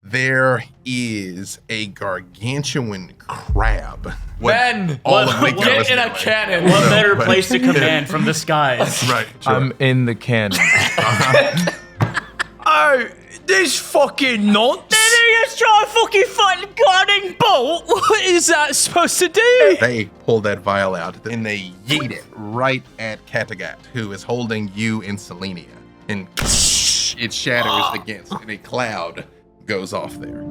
there is a gargantuan crab. Ben, Get in a cannon. What better place to command from the skies? Right. Sure. I'm in the cannon. oh, this fucking nonsense. Let's try a fucking fighting guarding bolt. What is that supposed to do? They pull that vial out and they yeet it right at Kattegat, who is holding you and Selenia. And it shatters against, and a cloud goes off there.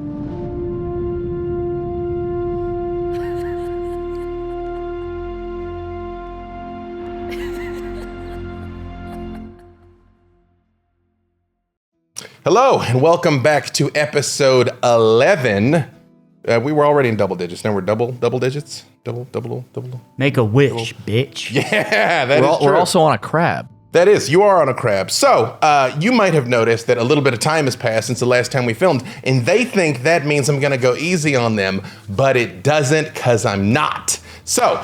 Hello, and welcome back to episode 11. We were already in double digits. Now we're double digits. Double. Make a wish, bitch. Yeah, that is true. We're also on a crab. That is, you are on a crab. So, you might have noticed that a little bit of time has passed since the last time we filmed, and they think that means I'm gonna go easy on them, but it doesn't, because I'm not. So,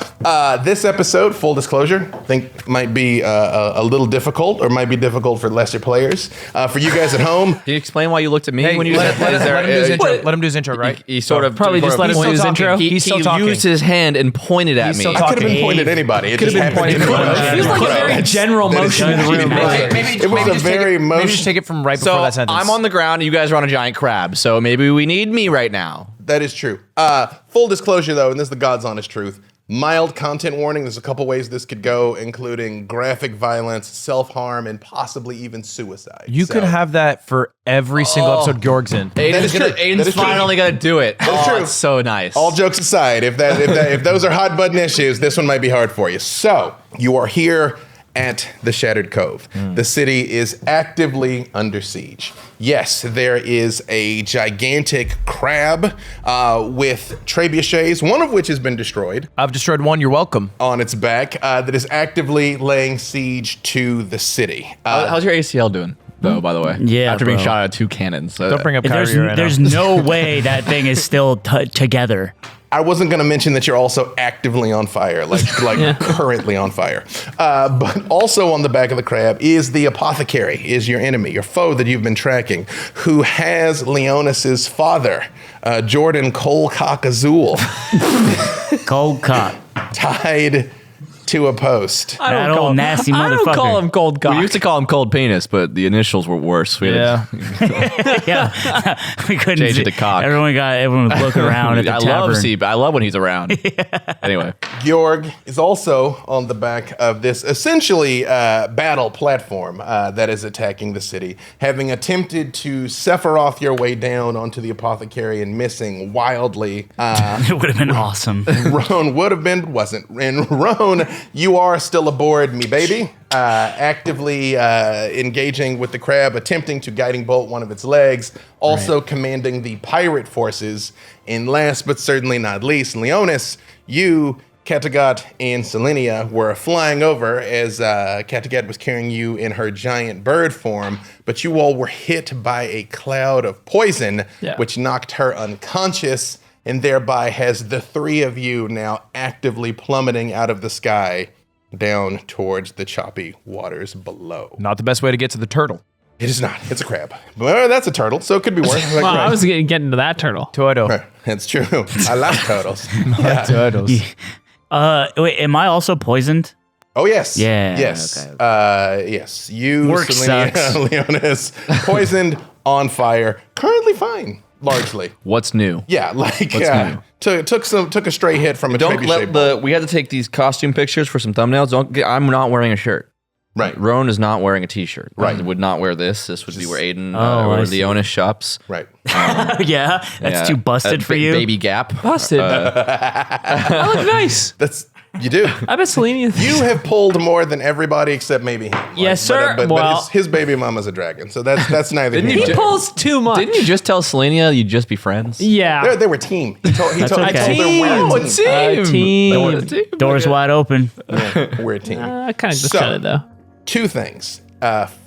this episode, full disclosure, I think might be a little difficult, or might be difficult for lesser players. For you guys at home. Can you explain why you looked at me when you said that? Let him do his intro, right? He sort of probably just let him do his intro. He used his hand and pointed at me. I could have been pointed at anybody. It just happened to be It feels like a very general motion in the room. It was a very motion. Maybe just take it from right before that sentence. I'm on the ground and you guys are on a giant crab, so maybe we need me right now. That is true. Full disclosure, though, and this is the God's honest truth. Mild content warning. There's a couple ways this could go, including graphic violence, self-harm, and possibly even suicide. You could have that for every single episode Georg's in. Aiden's finally gonna do it. That's true. It's so nice. All jokes aside, if those are hot button issues, this one might be hard for you. So you are here at the Shattered Cove. The city is actively under siege. Yes, there is a gigantic crab with trebuchets, one of which has been destroyed. I've destroyed one, you're welcome. On its back, that is actively laying siege to the city. How's your ACL doing, though, by the way? Yeah, After being bro. shot at 2 cannons. Don't bring up Kyrie right There's no way that thing is still together. I wasn't going to mention that you're also actively on fire, like currently on fire. But also on the back of the crab is the apothecary, is your enemy, your foe that you've been tracking, who has Leonis's father, Jordan Coldcock Azul, Cold cock. tied to a post. That old nasty motherfucker. I don't call him cold cock. We used to call him cold penis, but the initials were worse. We Yeah. Yeah, we couldn't Change see. it to cock. Everyone would look around at the tavern. I love when he's around. Anyway. Georg is also on the back of this essentially battle platform that is attacking the city, having attempted to Sephiroth your way down onto the apothecary and missing wildly. It would have been awesome. Roan would have been, wasn't. And Roan, you are still aboard, me baby, actively engaging with the crab, attempting to guiding bolt one of its legs, also commanding the pirate forces. And last but certainly not least, Leonis, you, Kattegat, and Selenia were flying over as Kattegat was carrying you in her giant bird form, but you all were hit by a cloud of poison, which knocked her unconscious, and thereby has the three of you now actively plummeting out of the sky down towards the choppy waters below. Not the best way to get to the turtle. It is not. It's a crab. Well, that's a turtle, so it could be worse. Like, Well, I was getting to that turtle. Turtle. Right. That's true. I like turtles. Turtles. Wait, am I also poisoned? Oh, yes. Yeah, Yes. okay. Yes. You, Work Selenia, sucks. Leonis, poisoned, on fire, currently fine, largely. What's new? Yeah, like new? took a stray hit from a Don't trebuchet let ball. we had to take these costume pictures for some thumbnails. I'm not wearing a shirt. Right. Roan is not wearing a t-shirt. Right. I would not wear this. This would be where Aiden I or see. Leonis shops. Right. Yeah, that's too busted for you. Baby Gap. Busted. I look nice. You do. I bet Selenia. You have pulled more than everybody except maybe him. Yes, sir. But Well- his baby mama's a dragon, so that's neither here Didn't nor you He there. pulls too much. Didn't you just tell Selenia you'd just be friends? Yeah. They were team. He told That's them okay. we're a team. Team. Doors wide open. We're a team. I kind of just So- said it though. Two things.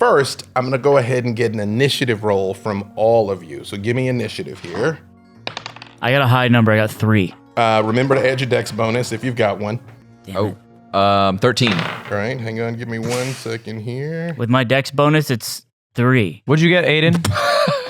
First, I'm going to go ahead and get an initiative roll from all of you. So give me initiative here. I got a high number. I got 3. Remember to add your dex bonus if you've got one. 13. All right, hang on. Give me 1 second here. With my dex bonus, it's 3. What'd you get, Aiden?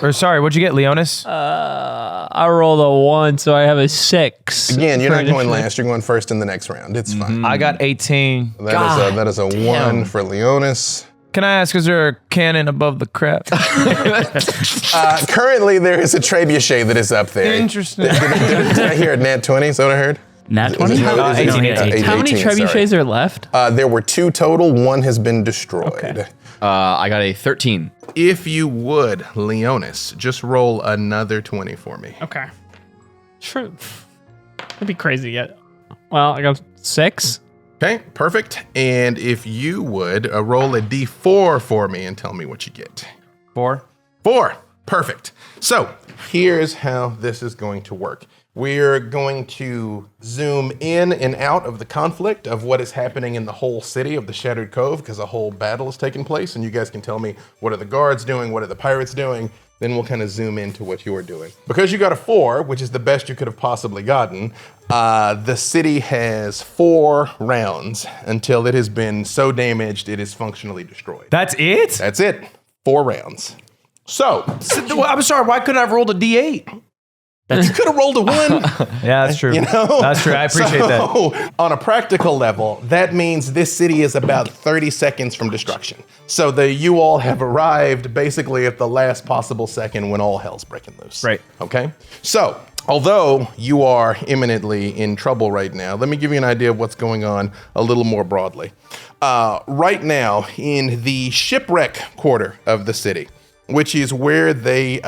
Or sorry, what'd you get, Leonis? I rolled a 1, so I have a 6. Again, you're for not going initiative. last. You're going first in the next round. It's fine. I got 18. That is a 1 for Leonis. Can I ask, is there a cannon above the crap? Currently, there is a trebuchet that is up there. Interesting. Did I hear a nat 20? Is that what I heard? Nat 20? Is it- no, is it- 18. How many 18, sorry. trebuchets are left? There were 2 total. 1 has been destroyed. Okay. I got a 13. If you would, Leonis, just roll another 20 for me. Okay. Sure. That'd be crazy yet. Well, I got 6. Okay, perfect. And if you would, roll a d4 for me and tell me what you get. 4. 4. Perfect. So here's how this is going to work. We're going to zoom in and out of the conflict of what is happening in the whole city of the Shattered Cove, because a whole battle is taking place, and you guys can tell me what are the guards doing, what are the pirates doing, then we'll kind of zoom into what you're doing. Because you got a 4, which is the best you could have possibly gotten, the city has 4 rounds until it has been so damaged it is functionally destroyed. That's it? That's it. 4 rounds. So, I'm sorry, why couldn't I have rolled a D8? you could have rolled a 1. Yeah, that's true. You know? That's true. I appreciate that. So, on a practical level, that means this city is about 30 seconds from destruction. So you all have arrived basically at the last possible second when all hell's breaking loose. Right. Okay? So, although you are imminently in trouble right now, let me give you an idea of what's going on a little more broadly. Right now, in the shipwreck quarter of the city, which is where they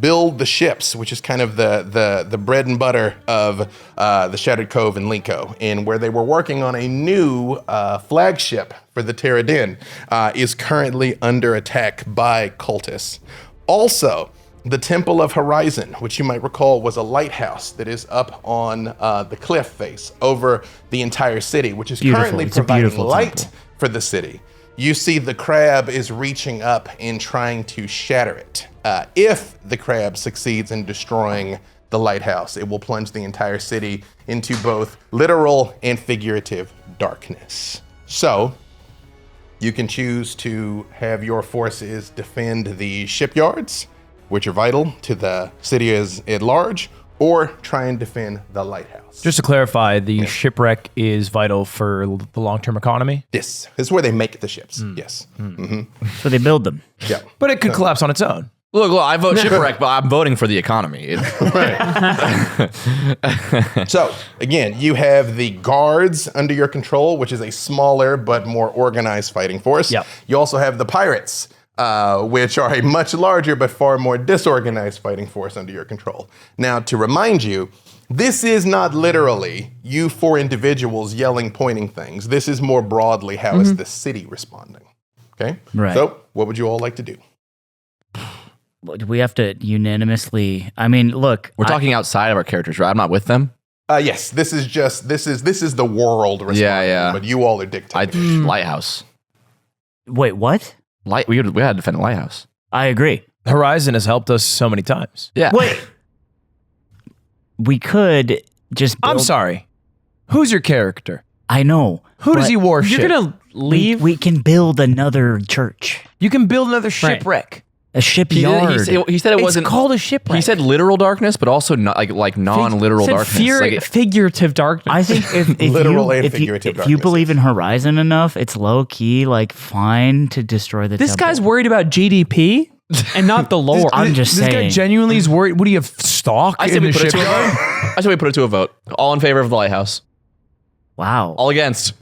build the ships, which is kind of the bread and butter of the Shattered Cove and Linko, and where they were working on a new flagship for the Terra Din, is currently under attack by cultists. Also, the Temple of Horizon, which you might recall was a lighthouse that is up on the cliff face over the entire city, which is Beautiful. currently It's a providing beautiful light temple. for the city. You see the crab is reaching up and trying to shatter it. If the crab succeeds in destroying the lighthouse, it will plunge the entire city into both literal and figurative darkness. So, you can choose to have your forces defend the shipyards, which are vital to the city as at large, or try and defend the lighthouse. Just to clarify, the shipwreck is vital for the long-term economy, This is where they make the ships. Yes. So they build them. Yeah. but it could collapse on its own. Look, I vote shipwreck, but I'm voting for the economy. So, again, you have the guards under your control, which is a smaller but more organized fighting force. Yep. You also have the pirates, which are a much larger but far more disorganized fighting force under your control. Now, to remind you, this is not literally you 4 individuals yelling, pointing things. This is more broadly how is the city responding. Okay? Right. So, what would you all like to do? Do we have to unanimously? I mean, look. We're talking outside of our characters, right? I'm not with them. Yes, this is the world responding, yeah. but you all are dictating. Lighthouse. Wait, what? We had to defend a lighthouse. I agree. Horizon has helped us so many times. Yeah. Wait. We could just. I'm build- sorry. Who's your character? I know. Who does but he worship? You're gonna leave? We can build another church, You can build another shipwreck. a shipyard. He said it It's wasn't called a shipwreck. He said literal darkness, but also not like non-literal Said darkness. Like figurative darkness. I think if Literal and if figurative if you darkness, believe in Horizon enough, it's low key like fine to destroy the. this temple. guy's worried about GDP and not the lore. I'm just this guy saying. genuinely is worried. What do you have stock I said in we the put it to a shipyard? vote. I said we put it to a vote. All in favor of the lighthouse. Wow. All against.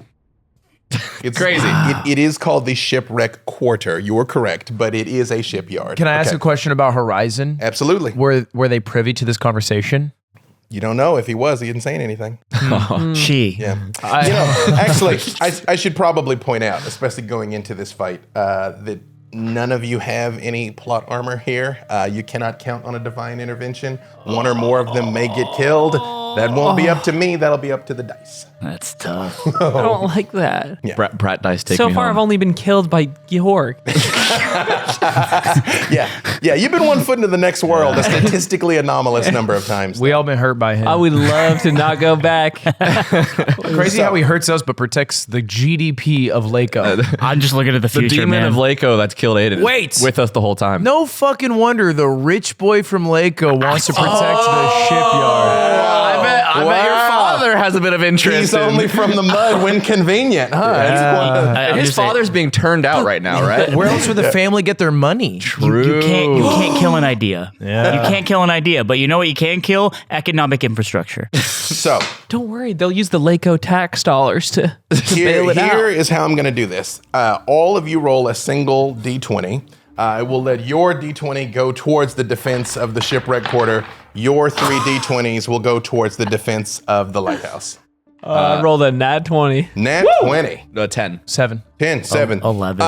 It's crazy. It is called the shipwreck quarter. You are correct, but it is a shipyard. Can I ask Okay. a question about Horizon? Absolutely. Were they privy to this conversation? You don't know if he was. He didn't say anything. She. Yeah. You know, actually, I should probably point out, especially going into this fight, that none of you have any plot armor here. You cannot count on a divine intervention. One or more of them may get killed. That won't be up to me. That'll be up to the dice. That's tough. I don't like that. Yeah. Brat dice take So me far, home. I've only been killed by Georg. Yeah, you've been one foot into the next world a statistically anomalous number of times. We all been hurt by him. I would love to not go back. Crazy how he hurts us but protects the GDP of Lako. I'm just looking at the the future, demon man. of Lako that's killed Aiden. Wait. With us the whole time. No fucking wonder the rich boy from Lako wants to protect the shipyard. I bet your father has a bit of interest. He's only from the mud when convenient, huh? I'm His just saying, father's being turned out right now, right? Where else would the family get their money? you can't kill an idea. Yeah. You can't kill an idea, but you know what you can kill? Economic infrastructure. So Don't worry, they'll use the Lako tax dollars to bail it out. here is how I'm going to do this. All of you roll a single d20. I will let your d20 go towards the defense of the shipwreck quarter. Your 3 d20s will go towards the defense of the lighthouse. I rolled a nat 20. Nat 20. 10. 7. 10, 7. 11.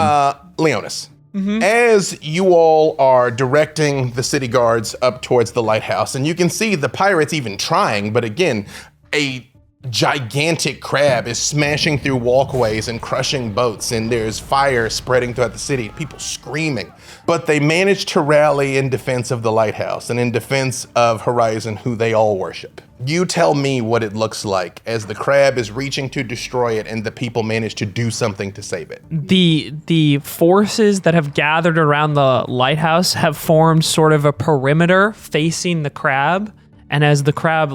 Leonis, as you all are directing the city guards up towards the lighthouse, and you can see the pirates even trying, but again, a gigantic crab is smashing through walkways and crushing boats, and there's fire spreading throughout the city, people screaming. But they managed to rally in defense of the lighthouse and in defense of Horizon, who they all worship. You tell me what it looks like as the crab is reaching to destroy it and the people manage to do something to save it. The forces that have gathered around the lighthouse have formed sort of a perimeter facing the crab. And as the crab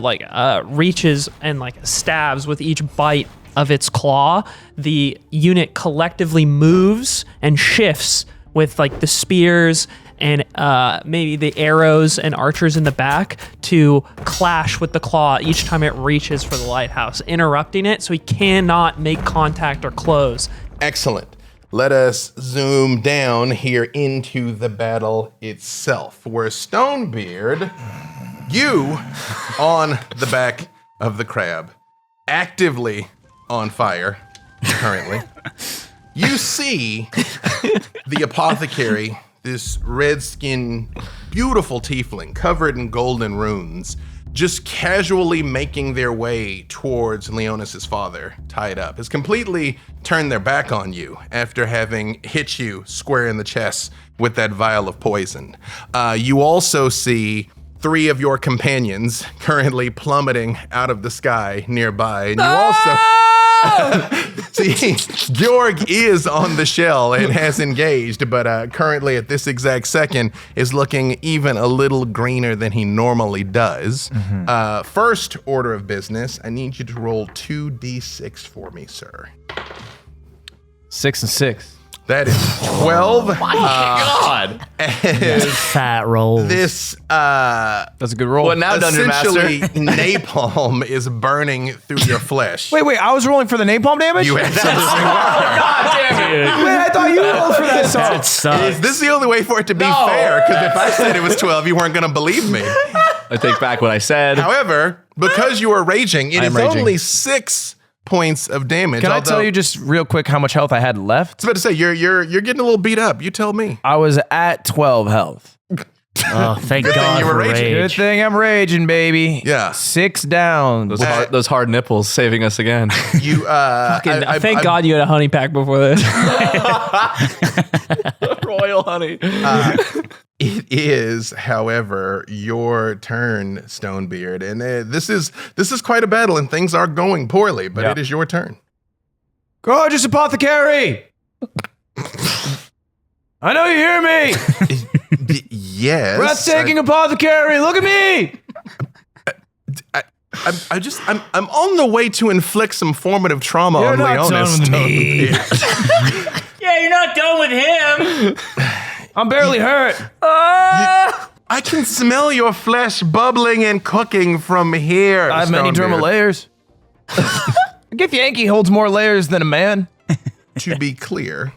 reaches and stabs with each bite of its claw, the unit collectively moves and shifts with the spears and maybe the arrows and archers in the back to clash with the claw each time it reaches for the lighthouse, interrupting it so he cannot make contact or close. Excellent. Let us zoom down here into the battle itself, where Stonebeard, you on the back of the crab, actively on fire currently. You see the apothecary, this red-skinned, beautiful tiefling covered in golden runes, just casually making their way towards Leonis's father, tied up, has completely turned their back on you after having hit you square in the chest with that vial of poison. You also see 3 of your companions currently plummeting out of the sky nearby. And you also see Georg is on the shell and has engaged, but currently at this exact second is looking even a little greener than he normally does. First order of business, I need you to roll 2d6 for me, sir. 6 and 6. That is 12. God. Fat rolls. This That's a good roll. What now, Dungeon essentially Master? napalm is burning through your flesh. Wait, I was rolling for the napalm damage? You absolutely were. God damn it. Wait, I thought you rolled for that song. That sucks. This is the only way for it to be fair, because if I said it was 12, you weren't going to believe me. I take back what I said. However, because you are raging, it I am is raging. only 6 points of damage. Can I tell you just real quick how much health I had left? I was about to say, you're getting a little beat up. You tell me. I was at 12 health. Oh, thank thing God you were for raging. Good rage. thing I'm raging, baby. Yeah. 6 down. Those hard nipples saving us again. You, Thank God you had a honey pack before this. Royal honey. It is, however, your turn, Stonebeard, and this is quite a battle, and things are going poorly. But Yeah. it is your turn. Gorgeous apothecary! I know you hear me! Yes. Breathtaking apothecary, look at me! I'm on the way to inflict some formative trauma You're on not Leonis. done with me. Yeah, you're not done with him. I'm barely hurt. I can smell your flesh bubbling and cooking from here. I have many Stonebeard. dermal layers. Gith Yankee holds more layers than a man. To be clear,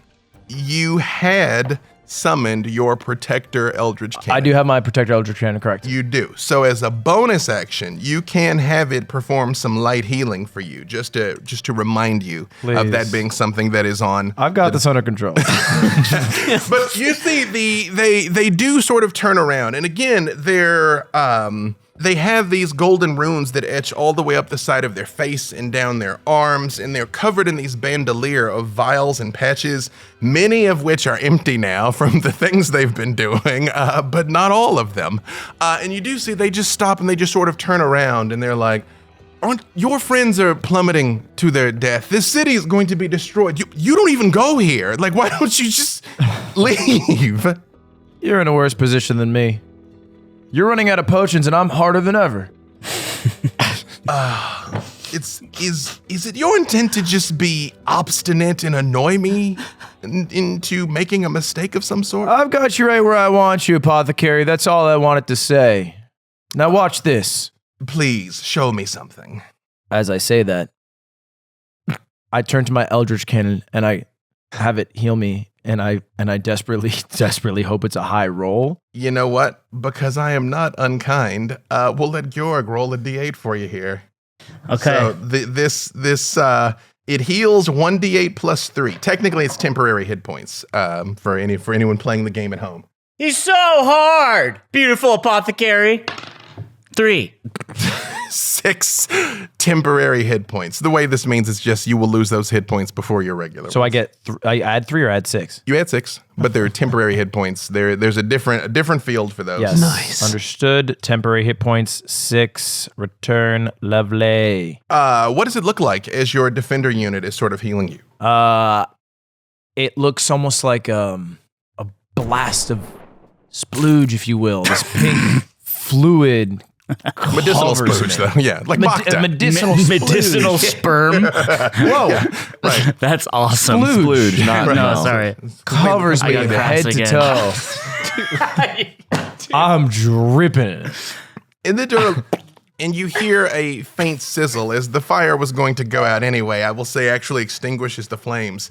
you had summoned your Protector Eldritch Cannon. I do have my Protector Eldritch Cannon, correct. You do. So as a bonus action, you can have it perform some light healing for you, just to remind you of Please. that being something that is on. I've got this under control. But you see, they do sort of turn around, and again, they're they have these golden runes that etch all the way up the side of their face and down their arms, and they're covered in these bandolier of vials and patches, many of which are empty now from the things they've been doing, but not all of them. And you do see they just stop and they just sort of turn around and they're like, your friends are plummeting to their death. This city is going to be destroyed. You don't even go here. Like, why don't you just leave? You're in a worse position than me. You're running out of potions and I'm harder than ever. Is it your intent to just be obstinate and annoy me into making a mistake of some sort? I've got you right where I want you, Apothecary. That's all I wanted to say. Now watch this. Please, show me something. As I say that, I turn to my Eldritch Cannon and I have it heal me, and I desperately hope it's a high roll. You know what? Because I am not unkind, we'll let Georg roll a d8 for you here. Okay. So it heals 1d8 plus 3. Technically, it's temporary hit points for anyone playing the game at home. He's so hard. Beautiful apothecary. 3. 6 temporary hit points. The way this means is just you will lose those hit points before your regular. So I get I add 3 or add 6? You add 6, but they're temporary hit points. There's a different field for those. Yes. Nice. Understood. Temporary hit points, 6. Return. Lovely. What does it look like as your defender unit is sort of healing you? It looks almost like a blast of splooge, if you will. This pink fluid. Medicinal covers splooge, me. though. Yeah, like Bacta. Medicinal Medicinal sperm. Whoa. Right. That's awesome. Splooge, not No, no. sorry. Covers I me got head crass to again. toe. I'm dripping. In the door, and you hear a faint sizzle as the fire was going to go out anyway. I will say actually extinguishes the flames.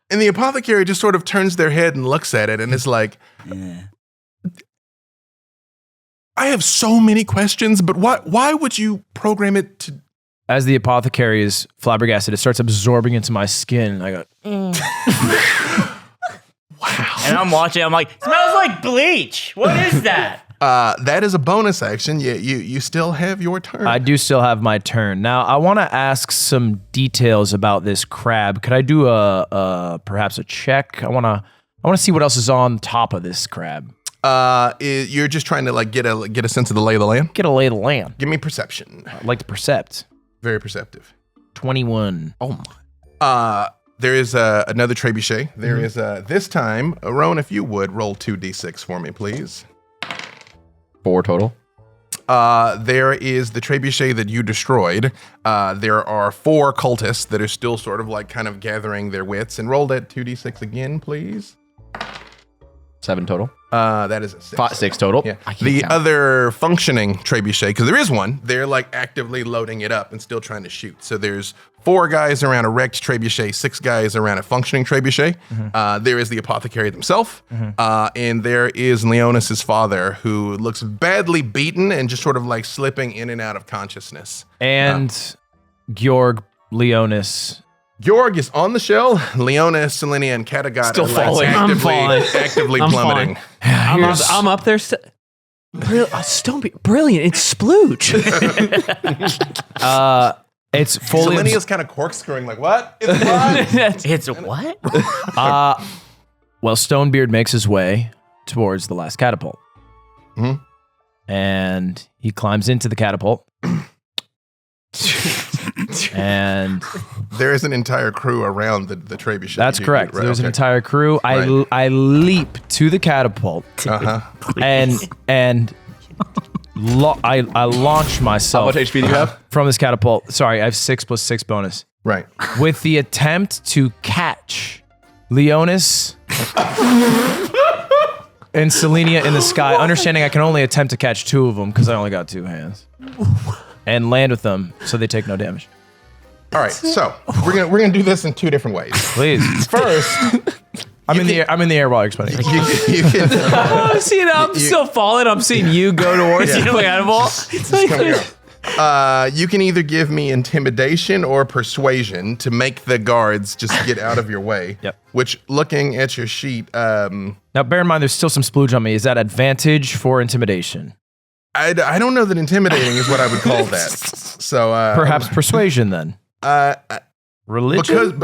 And the apothecary just sort of turns their head and looks at it and is like, I have so many questions, but why would you program it to... As the apothecary is flabbergasted, it starts absorbing into my skin. I go, Wow. And I'm watching. I'm like, smells like bleach. What is that? That is a bonus action. You still have your turn. I do still have my turn. Now, I want to ask some details about this crab. Could I do perhaps a check? I want to see what else is on top of this crab. You're just trying to like get a sense of the lay of the land? Get a lay of the land. Give me perception. I'd like to percept. Very perceptive. 21. Oh my. There is another trebuchet. There is this time, Rowan, if you would, roll 2d6 for me, please. 4 total. There is the trebuchet that you destroyed. There are 4 cultists that are still sort of like kind of gathering their wits. And roll that 2d6 again, please. 7 total. That is a 6. 6 total. Yeah. I can't The count. other functioning trebuchet, because there is one, they're like actively loading it up and still trying to shoot. So there's 4 guys around a wrecked trebuchet, 6 guys around a functioning trebuchet. There is the apothecary himself, and there is Leonis's father, who looks badly beaten and just sort of like slipping in and out of consciousness. And Georg Leonis. Georg is on the shell. Leonis, Selenia, and Kattegat Still are like falling. I'm falling. actively I'm plummeting. I'm up there. Brilliant. It's splooge. It's fully... Selenia's kind of corkscrewing, like, what? It's what? It's what? Well, Stonebeard makes his way towards the last catapult. And he climbs into the catapult. And There is an entire crew around the trebuchet. that's correct. Right, There's an okay. entire crew. Right. I leap to the catapult and I launch How myself much HP do you have? from this catapult. Sorry, I have 6 + 6 bonus. Right. With the attempt to catch Leonis and Selenia in the sky, understanding I can only attempt to catch 2 of them because I only got 2 hands, and land with them so they take no damage. All right. So we're gonna do this in 2 different ways. Please. First, I'm in the air while you're explaining. you can Oh, see, I'm still falling. I'm seeing you go towards the animal. It's like, come here. You can either give me intimidation or persuasion to make the guards just get out of your way. Yep. Which, looking at your sheet, Now, bear in mind, there's still some splooge on me. Is that advantage for intimidation? I don't know that intimidating is what I would call that. So Perhaps persuasion then. Religion.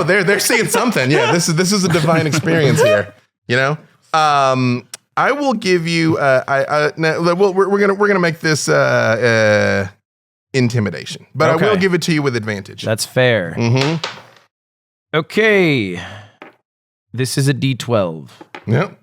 They're seeing something. Yeah, this is a divine experience here. You know, I will give you. We're gonna make this intimidation, but Okay. I will give it to you with advantage. That's fair. Mm-hmm. Okay. This is a D12. Yep.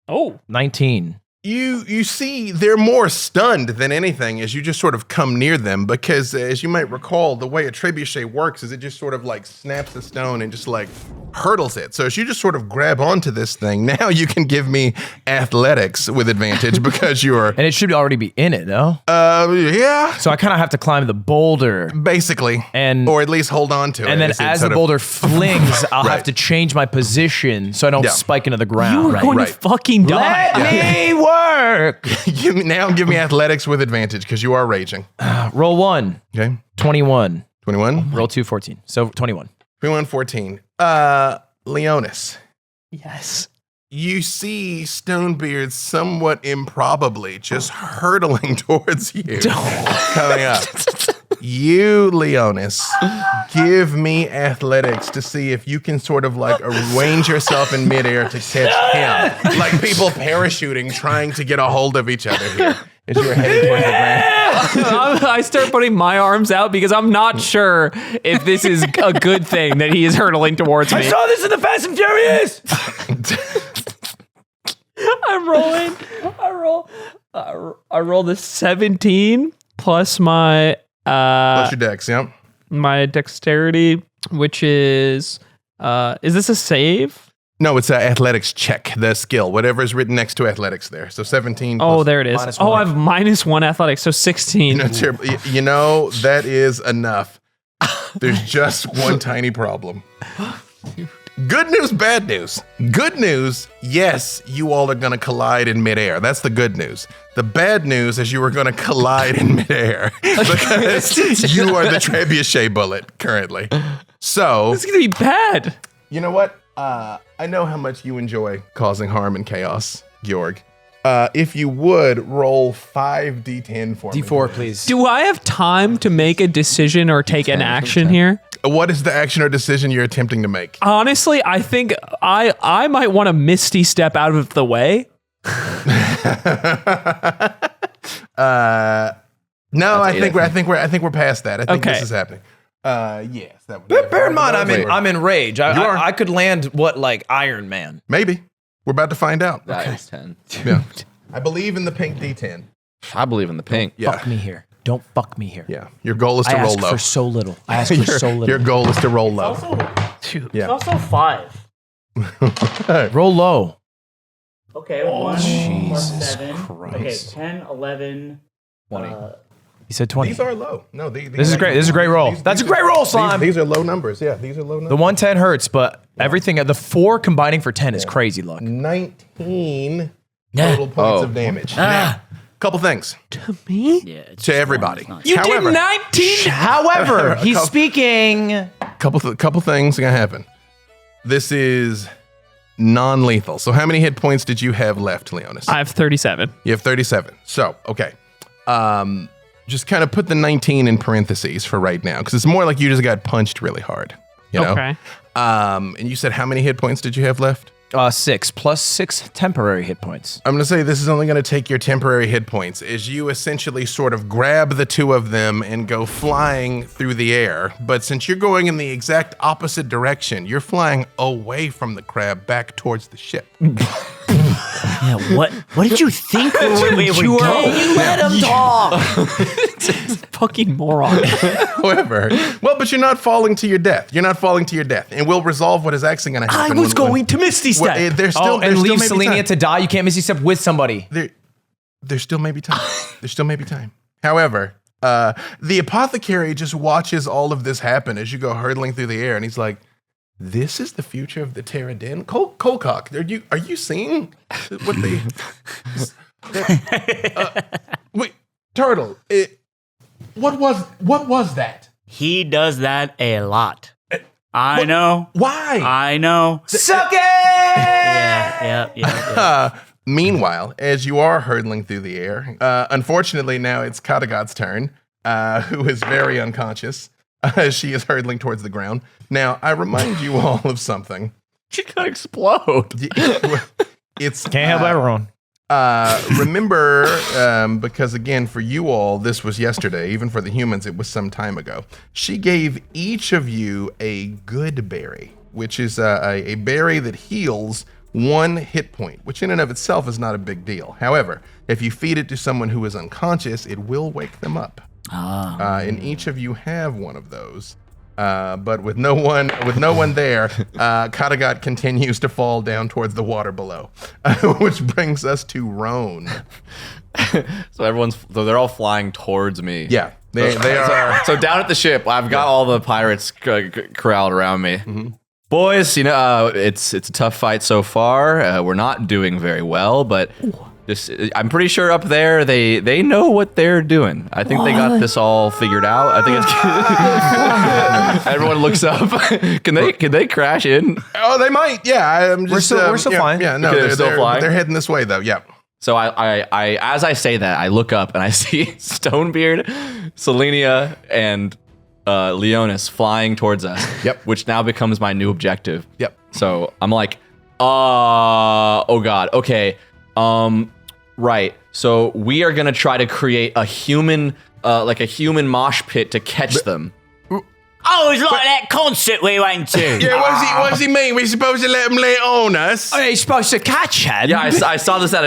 Oh, 19. You see, they're more stunned than anything as you just sort of come near them, because as you might recall, the way a trebuchet works is it just sort of like snaps the stone and just like hurdles it. So as you just sort of grab onto this thing, now you can give me athletics with advantage because you're And it should already be in it, no? yeah, So I kind of have to climb the boulder. basically, And- or at least hold on to it. And then as the instead of- boulder flings, I'll have Right. to change my position so I don't Yeah. spike into the you ground. were going right. to fucking die. Let me work. give me athletics with advantage because you are raging. Roll 1. Okay, 21. 21, Roll 2, 14. So 21. 21, 14. Leonis. Yes. You see Stonebeard somewhat improbably just hurtling towards you, coming up. You, Leonis, give me athletics to see if you can sort of like arrange yourself in midair to catch him. Like people parachuting, trying to get a hold of each other here as you're heading towards the ground. I start putting my arms out because I'm not sure if this is a good thing that he is hurtling towards me. this in the Fast and Furious. I'm rolling. I rolled a 17 plus my What's your dex? Yep. my dexterity, which is this a save? No, it's an athletics check, the skill, whatever is written next to athletics there. So 17. Oh, plus- there it is. minus Oh, one. I have -1 athletics, so 16. No, terrible. You know, that is enough. There's just one tiny problem. Good news, bad news. Good news, yes, you all are going to collide in midair. That's the good news. The bad news is you are going to collide in midair because you are the trebuchet bullet currently. So, It's gonna be bad. you know what? I know how much you enjoy causing harm and chaos, Georg. If you would, roll 5d10 for me. D4, please. Do I have time to make a decision or take an action here? What is the action or decision you're attempting to make? Honestly, I think I might want to misty step out of the way. No, I think we're past that. I think Okay. this is happening. Yes, that would. Bear in mind, I'm in rage. You are. I could land like Iron Man. Maybe we're about to find out. That is 10. Yeah, I believe in the pink D10. I believe in the pink. Yeah, Fuck me here. Don't fuck me here. yeah. Your goal is I to roll ask low. for so little. I ask for so little. Your goal is to roll low. Also, Yeah. it's also 5. Roll low. Okay, 1 plus Jesus 7. Christ. Okay, 10, 11, 20. He said 20. These are low. No, This is great. This is a great roll. That's a great roll, Slime. These are low numbers. Yeah, these are low The numbers. 110 hurts, but everything, the 4 combining for 10 is crazy luck. 19 total points of damage. Now, couple things Me? Yeah, it's to everybody. You However, did 19? However, he's speaking. couple things are gonna happen. This is non-lethal. So how many hit points did you have left, Leonis? I have 37. You have 37. So, okay. Just kind of put the 19 in parentheses for right now, because it's more like you just got punched really hard. You know? Okay. And you said how many hit points did you have left? 6 plus 6 temporary hit points. I'm gonna say this is only gonna take your temporary hit points, as you essentially sort of grab the two of them and go flying through the air. But since you're going in the exact opposite direction, you're flying away from the crab back towards the ship. Yeah, what did you think we were doing? You let him talk. Fucking moron. However, well, but you're not falling to your death. You're not falling to your death, and we'll resolve what is actually going to happen. to Misty Well, there's still, Oh, there's and still leave maybe Selenia time. to die. You can't Misty step with somebody. There still may be time. There still may be time. However, the apothecary just watches all of this happen as you go hurtling through the air, and he's like, "This is the future of the Terradin." Colcock, are you seeing what they? Wait, Turtle. What was that? He does that a lot. I know. Why? I know. Suck it! Yeah, Yeah. Meanwhile, as you are hurtling through the air, unfortunately now it's Katagot's turn, who is very unconscious. She is hurtling towards the ground. Now, I remind you all of something. She could explode. It's Can't help everyone. remember, because again, for you all, this was yesterday. Even for the humans, it was some time ago. She gave each of you a good berry, which is a berry that heals 1 hit point, which in and of itself is not a big deal. However, if you feed it to someone who is unconscious, it will wake them up. And each of you have one of those. But with no one there, Katagot continues to fall down towards the water below, which brings us to Roan. So they're all flying towards me. Yeah, they are. So down at the ship, I've got all the pirates corralled around me. Mm-hmm. Boys, it's a tough fight so far. We're not doing very well, but I'm pretty sure up there they know what they're doing. I think they got this all figured out. I think it's everyone looks up. Can they crash in? Oh, they might. Yeah, We're still fine. Yeah, no, Okay, they're still flying? They're heading this way though. Yeah. So I as I say that, I look up and I see Stonebeard, Selenia, and Leonis flying towards us. Yep. Which now becomes my new objective. Yep. So I'm like, oh God, okay. Right. So we are gonna try to create a human, like a human mosh pit to catch them. Oh, it's like that concert we went to. Yeah, what does he mean? We're supposed to let him lay on us? Oh, you're supposed to catch him. Yeah, I saw this at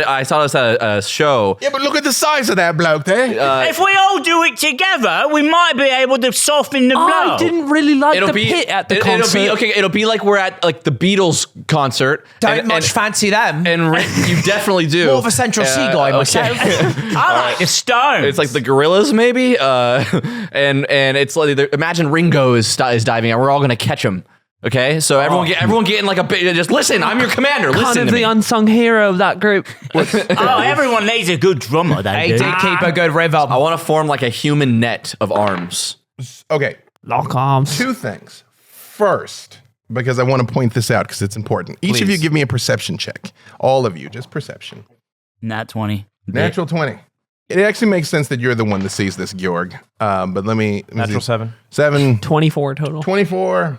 a show. Yeah, but look at the size of that bloke there. If we all do it together, we might be able to soften the blow. I didn't really like the pit at the concert. It'll be like we're at like the Beatles concert. Don't much fancy them. And you definitely do. More of a Central Sea guy myself. I like the stone. It's like the Gorillas, maybe. And it's like imagine Ringo is diving, and we're all gonna catch him. Okay, so everyone getting like a bit. Just listen. I'm your commander. Listen Kind of to me. the unsung hero of that group. Everyone needs a good drummer. They did keep a good rev up. I want to form like a human net of arms. Okay, Lock arms. 2 things. First, because I want to point this out because it's important. Each of you give me a perception check. All of you, just perception. Nat 20. Natural 20. It actually makes sense that you're the one that sees this, Georg. But let me Natural see. 7. 7. 24 total. 24.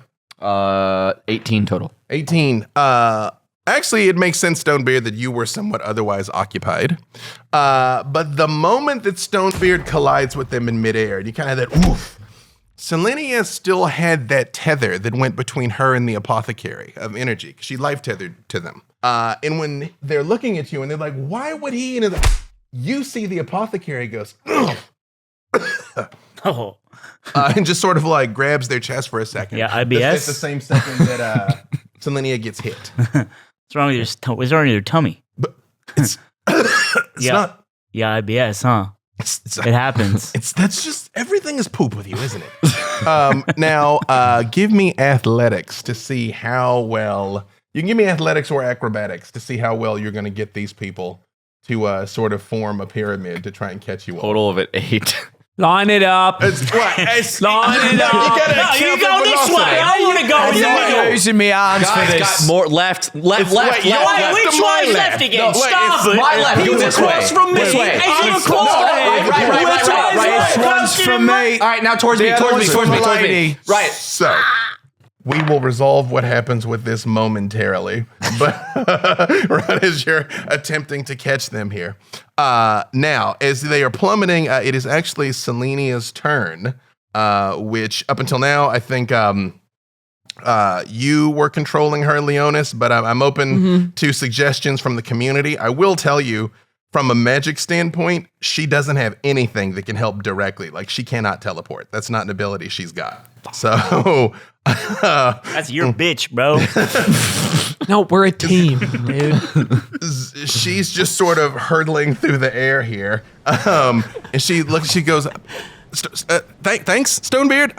18 total. 18. Actually, it makes sense, Stonebeard, that you were somewhat otherwise occupied. But the moment that Stonebeard collides with them in midair, you kind of have that oof. Selenia still had that tether that went between her and the apothecary of energy. She life tethered to them. And when they're looking at you and they're like, why would he? And you see the apothecary goes, Oh. and just sort of like grabs their chest for a second. Yeah, IBS. That's the same second that Selenia gets hit. What's wrong with your tummy? It's not. Yeah, IBS, huh? It happens. That's just everything is poop with you, isn't it? Now, give me athletics to see how well you can give me athletics or acrobatics to see how well you're going to get these people to sort of form a pyramid to try and catch you all. Total of it 8. Line it up. It's what? Line it up. You go this way. I want to go in the middle. I'm using my arms for Guys, this. got more left. Wait, which one's left again? Starboard? My left. Go this way. From me. This way. Is it across from me? Right. This one's from me. All right, now towards me. Right. So we will resolve what happens with this momentarily, but right as you're attempting to catch them here. Now, as they are plummeting, it is actually Selenia's turn, which up until now, I think you were controlling her, Leonis, but I'm open to suggestions from the community. I will tell you, from a magic standpoint, she doesn't have anything that can help directly. Like, she cannot teleport. That's not an ability she's got. So That's your bitch, bro. No, we're a team, dude. she's just sort of hurdling through the air here. And she goes, thanks, Stonebeard.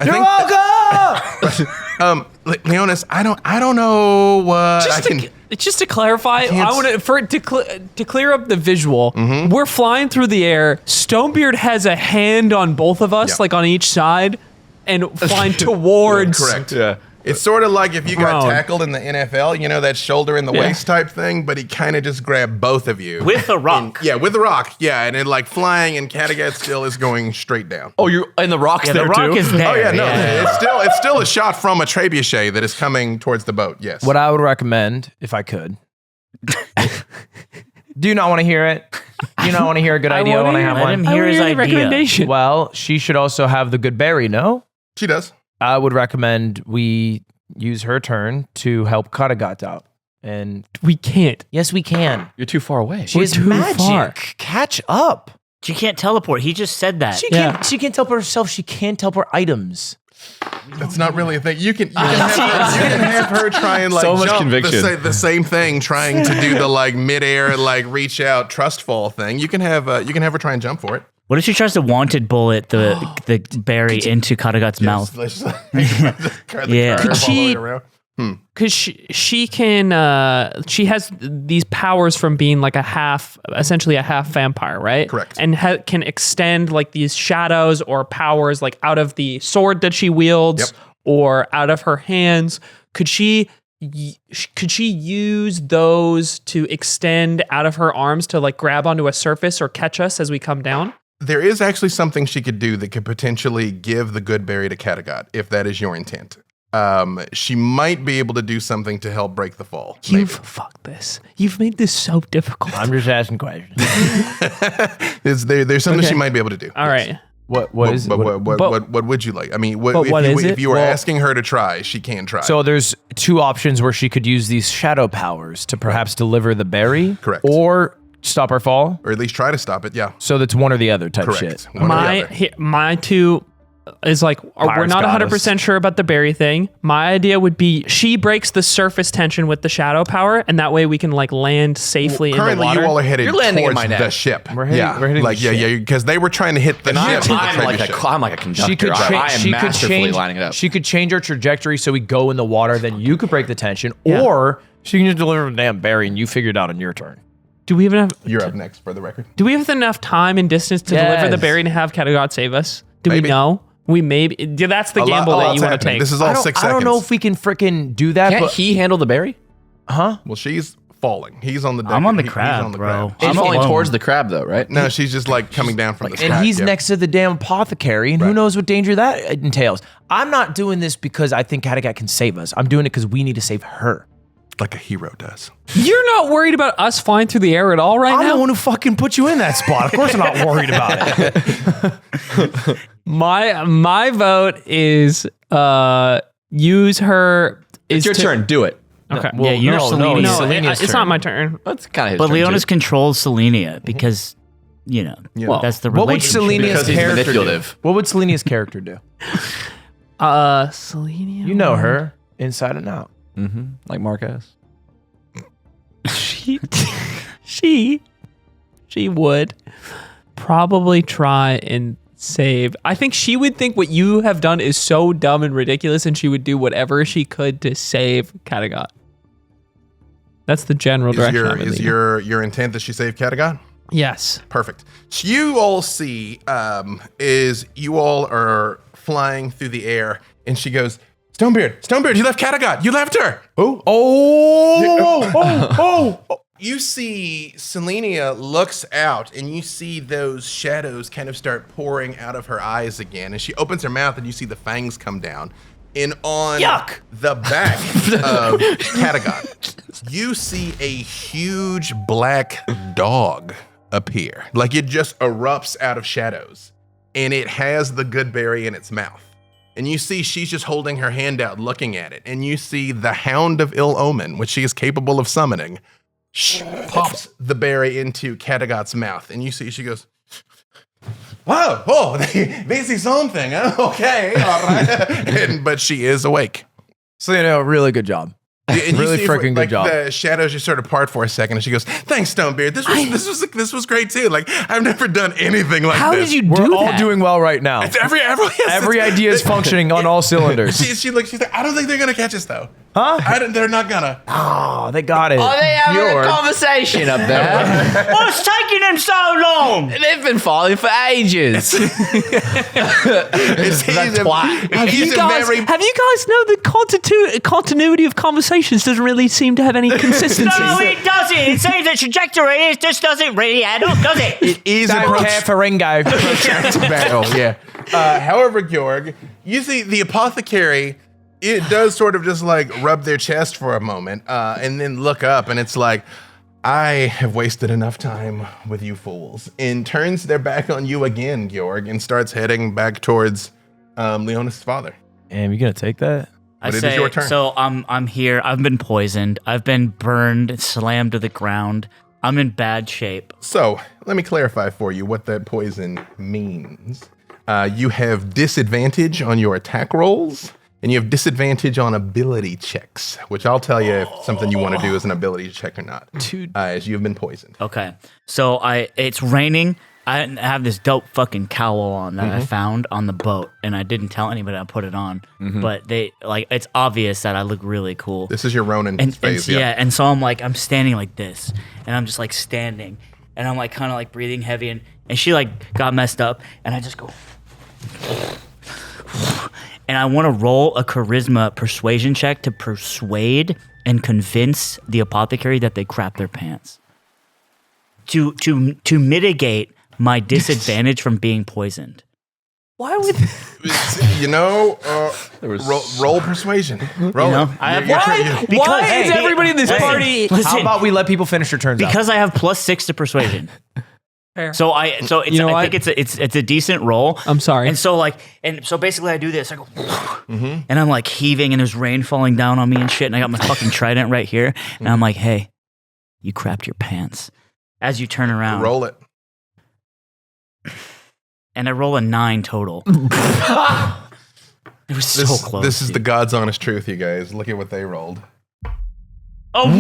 Leonis, I don't know what Just to clarify, I want to clear up the visual. We're flying through the air. Stonebeard has a hand on both of us, like on each side, and flying towards. Correct. Yeah. It's sort of like if you got Prone. tackled in the NFL, you know, that shoulder in the waist type thing, but he kind of just grabbed both of you. With a rock. With the rock. Yeah, and it like flying, and Kattegat still is going straight down. Oh, you're in the rocks Yeah, there the rock too? is there. Oh yeah, no, it's still a shot from a trebuchet that is coming towards the boat. Yes. What I would recommend, if I could. Do you not want to hear it? Do you not want to hear a good idea when I have Let him one? hear his idea. recommendation. Well, she should also have the good berry, no? She does. I would recommend we use her turn to help Kattegat out. And We can't. yes, we can. You're too far away. She is too magic. far. Catch up. She can't teleport. He just said that. She Yeah. can't. She can't teleport herself. She can't teleport items. That's not really a thing. You can have her try and like So much jump conviction. the same thing, trying to do the like midair like reach out trust fall thing. You can have her try and jump for it. What if she tries to wanted bullet the berry into Kattegat's mouth? Yeah. Could she- Because she can she has these powers from being like essentially a half vampire, right? Correct. And can extend like these shadows or powers like out of the sword that she wields or out of her hands. Could she use those to extend out of her arms to like grab onto a surface or catch us as we come down? There is actually something she could do that could potentially give the good berry to Kattegat, if that is your intent. She might be able to do something to help break the fall. You've fucked this. You've made this so difficult. I'm just asking questions. There's something she might be able to do. All right. What is it? What would you like? I mean, But what is it? if you were asking her to try, she can try. So there's two options where she could use these shadow powers to perhaps deliver the berry. Correct. Or stop her fall. or at least try to stop it. Yeah, So that's one or the other type correct. shit. One or the other. My two is like we're Pirates not got 100% sure about the berry thing. My idea would be she breaks the surface tension with the shadow power, and that way we can like land safely in the Currently, water. you all are headed You're landing in towards my net. the ship. We're hitting the ship. because they were trying to hit the I'm, ship. with the I'm like trebuchet. I'm like a conductor. She could I am she could masterfully change lining it up. She could change her trajectory so we go in the water. Then you could break the tension, Yeah. or she can just deliver the damn berry and you figure it out on your turn. Do we even have You're up next for the record. Do we have enough time and distance to deliver the Yes. berry and have Kattegat save us? Do Maybe. we know? We maybe. Yeah, that's the gamble that you want to take. This is all 6 seconds. I don't know if we can freaking do that. Can't but he handle the berry? Well, she's falling. He's on the deck. I'm on the He's crab, on the bro. crab. She's I'm falling alone. towards the crab though, right? No, she's just like coming down from the sky. and he's Yep. next to the damn apothecary, and who knows what danger that entails. I'm not doing this because I think Kattegat can save us. I'm doing it because we need to save her. like a hero does. You're not worried about us flying through the air at all right I'm now? the one who fucking put you in that spot. Of course I'm not worried about it. My vote is use her. It's your turn. Do it. Okay. Yeah, you're Selenia. No, Selena's it's turn. not my turn. That's kind of. But Leonis controls Selenia because, Well, that's the What would relationship. Selena's Because he's character manipulative. do? What would Selena's character do? Selenia. You know her inside and out. Like Marquez. She would probably try and save. I think she would think what you have done is so dumb and ridiculous, and she would do whatever she could to save Kattegat. That's the general direction. I'm is leaning. your intent that she save Kattegat? Yes. Perfect. So you all see is you all are flying through the air, and she goes, Stonebeard, you left Kattegat. You left her. Oh. You see Selenia looks out, and you see those shadows kind of start pouring out of her eyes again. And she opens her mouth, and you see the fangs come down. And on the back of Kattegat, you see a huge black dog appear. Like it just erupts out of shadows. And it has the good berry in its mouth. And you see she's just holding her hand out, looking at it. And you see the Hound of Ill Omen, which she is capable of summoning, pops the berry into Kattegat's mouth. And you see she goes, whoa, this is something. Huh? Okay, all right. But she is awake. Selena, really good job. And Really you see freaking good like, job. The shadows just sort of part for a second, and she goes, "Thanks, Stonebeard. This was great too. Like I've never done anything like How this. did you We're do all that? doing well right now. Every Every idea is functioning on all cylinders. She's like, I don't think they're gonna catch us though. They're not gonna. Oh, they got it. Oh, they having Fjord. a conversation up there. What's taking him so long? They've been falling for ages. He's Have you guys very. know the continuity of conversations doesn't really seem to have any consistency? No, it doesn't. It seems the trajectory it just doesn't really add up, does it? It is a Don't care for Ringo. protracted battle. Yeah. However, Georg, you see the apothecary. It does sort of just like rub their chest for a moment, and then look up, and it's like, I have wasted enough time with you fools, and turns their back on you again, Georg, and starts heading back towards Leonis' father. And you gonna take that? I But it is say, your turn. so I'm here. I've been poisoned. I've been burned, slammed to the ground. I'm in bad shape. So let me clarify for you what that poison means. You have disadvantage on your attack rolls, and you have disadvantage on ability checks, which I'll tell you if something you want to do is an ability check or not, as you have been poisoned. Okay, so it's raining. I have this dope fucking cowl on that I found on the boat, and I didn't tell anybody I put it on. But it's obvious that I look really cool. This is your Ronin phase, And so I'm standing like this, and I'm just like standing, and I'm like kind of like breathing heavy, and she like got messed up, and I just go, and I want to roll a charisma persuasion check to persuade and convince the apothecary that they crap their pants. To mitigate my disadvantage from being poisoned. Why would roll persuasion. Roll know, it. I have- why is everybody in this Hey, party? listen, How about we let people finish their turns? because I have +6 to persuasion. Fair. So it's, You know I what? think it's a decent roll. I'm sorry. And so basically I do this. I go, and I'm like heaving, and there's rain falling down on me and shit. And I got my fucking trident right here, and I'm like, hey, you crapped your pants. As you turn around, Roll it. and I roll a 9 total. It was so close. This is the dude. God's honest truth, you guys. Look at what they rolled. A 1.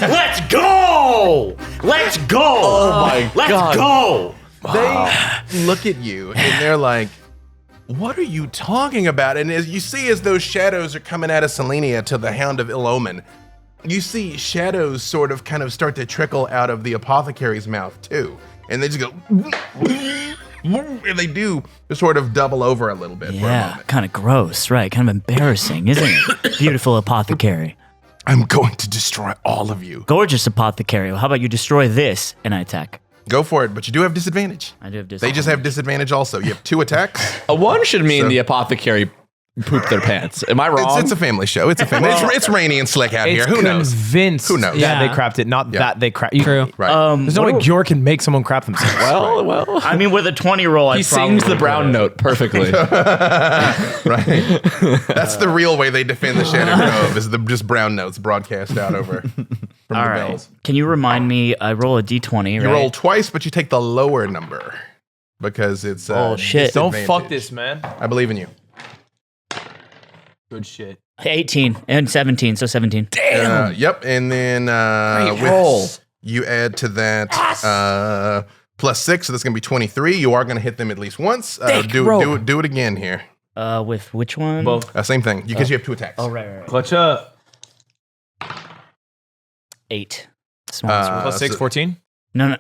Let's go. Let's go. Oh my Let's God. go. They look at you and they're like, what are you talking about? And as you see, as those shadows are coming out of Selenia to the Hound of Ill Omen, you see shadows sort of kind of start to trickle out of the apothecary's mouth too. And they just go, and they do sort of double over a little bit for a Yeah, moment. kind of gross, right? Kind of embarrassing, isn't it? Beautiful apothecary. I'm going to destroy all of you. Gorgeous apothecary. Well, how about you destroy this and I attack? Go for it, but you do have disadvantage. I do have They just have disadvantage also. You have 2 attacks. A 1 should mean So- the apothecary pooped their pants. Am I wrong? It's a family show. It's a family. it's rainy and slick out here. It's Who knows? convinced Who knows? that Yeah. they crapped it, not Yeah. that they crapped. True. Right. There's no way Gjord can make someone crap themselves. well. I mean, with a 20 roll, He sings the brown note perfectly. Right. That's the real way they defend the Shattered Grove is the just brown notes broadcast out over from All the right. bells. Can you remind me? I roll a d20, You right? roll twice, but you take the lower number because it's Oh, shit. Don't disadvantage. fuck this, man. I believe in you. Good shit. 18 and 17, so 17. Yep. And then roll. you add to that +6, so that's gonna be 23. You are gonna hit them at least once. Do it again here. With which one? Both. Same thing. Because you have 2 attacks. Oh, right. Clutch up. 8. Smallest roll. Plus 6, so- 14. No.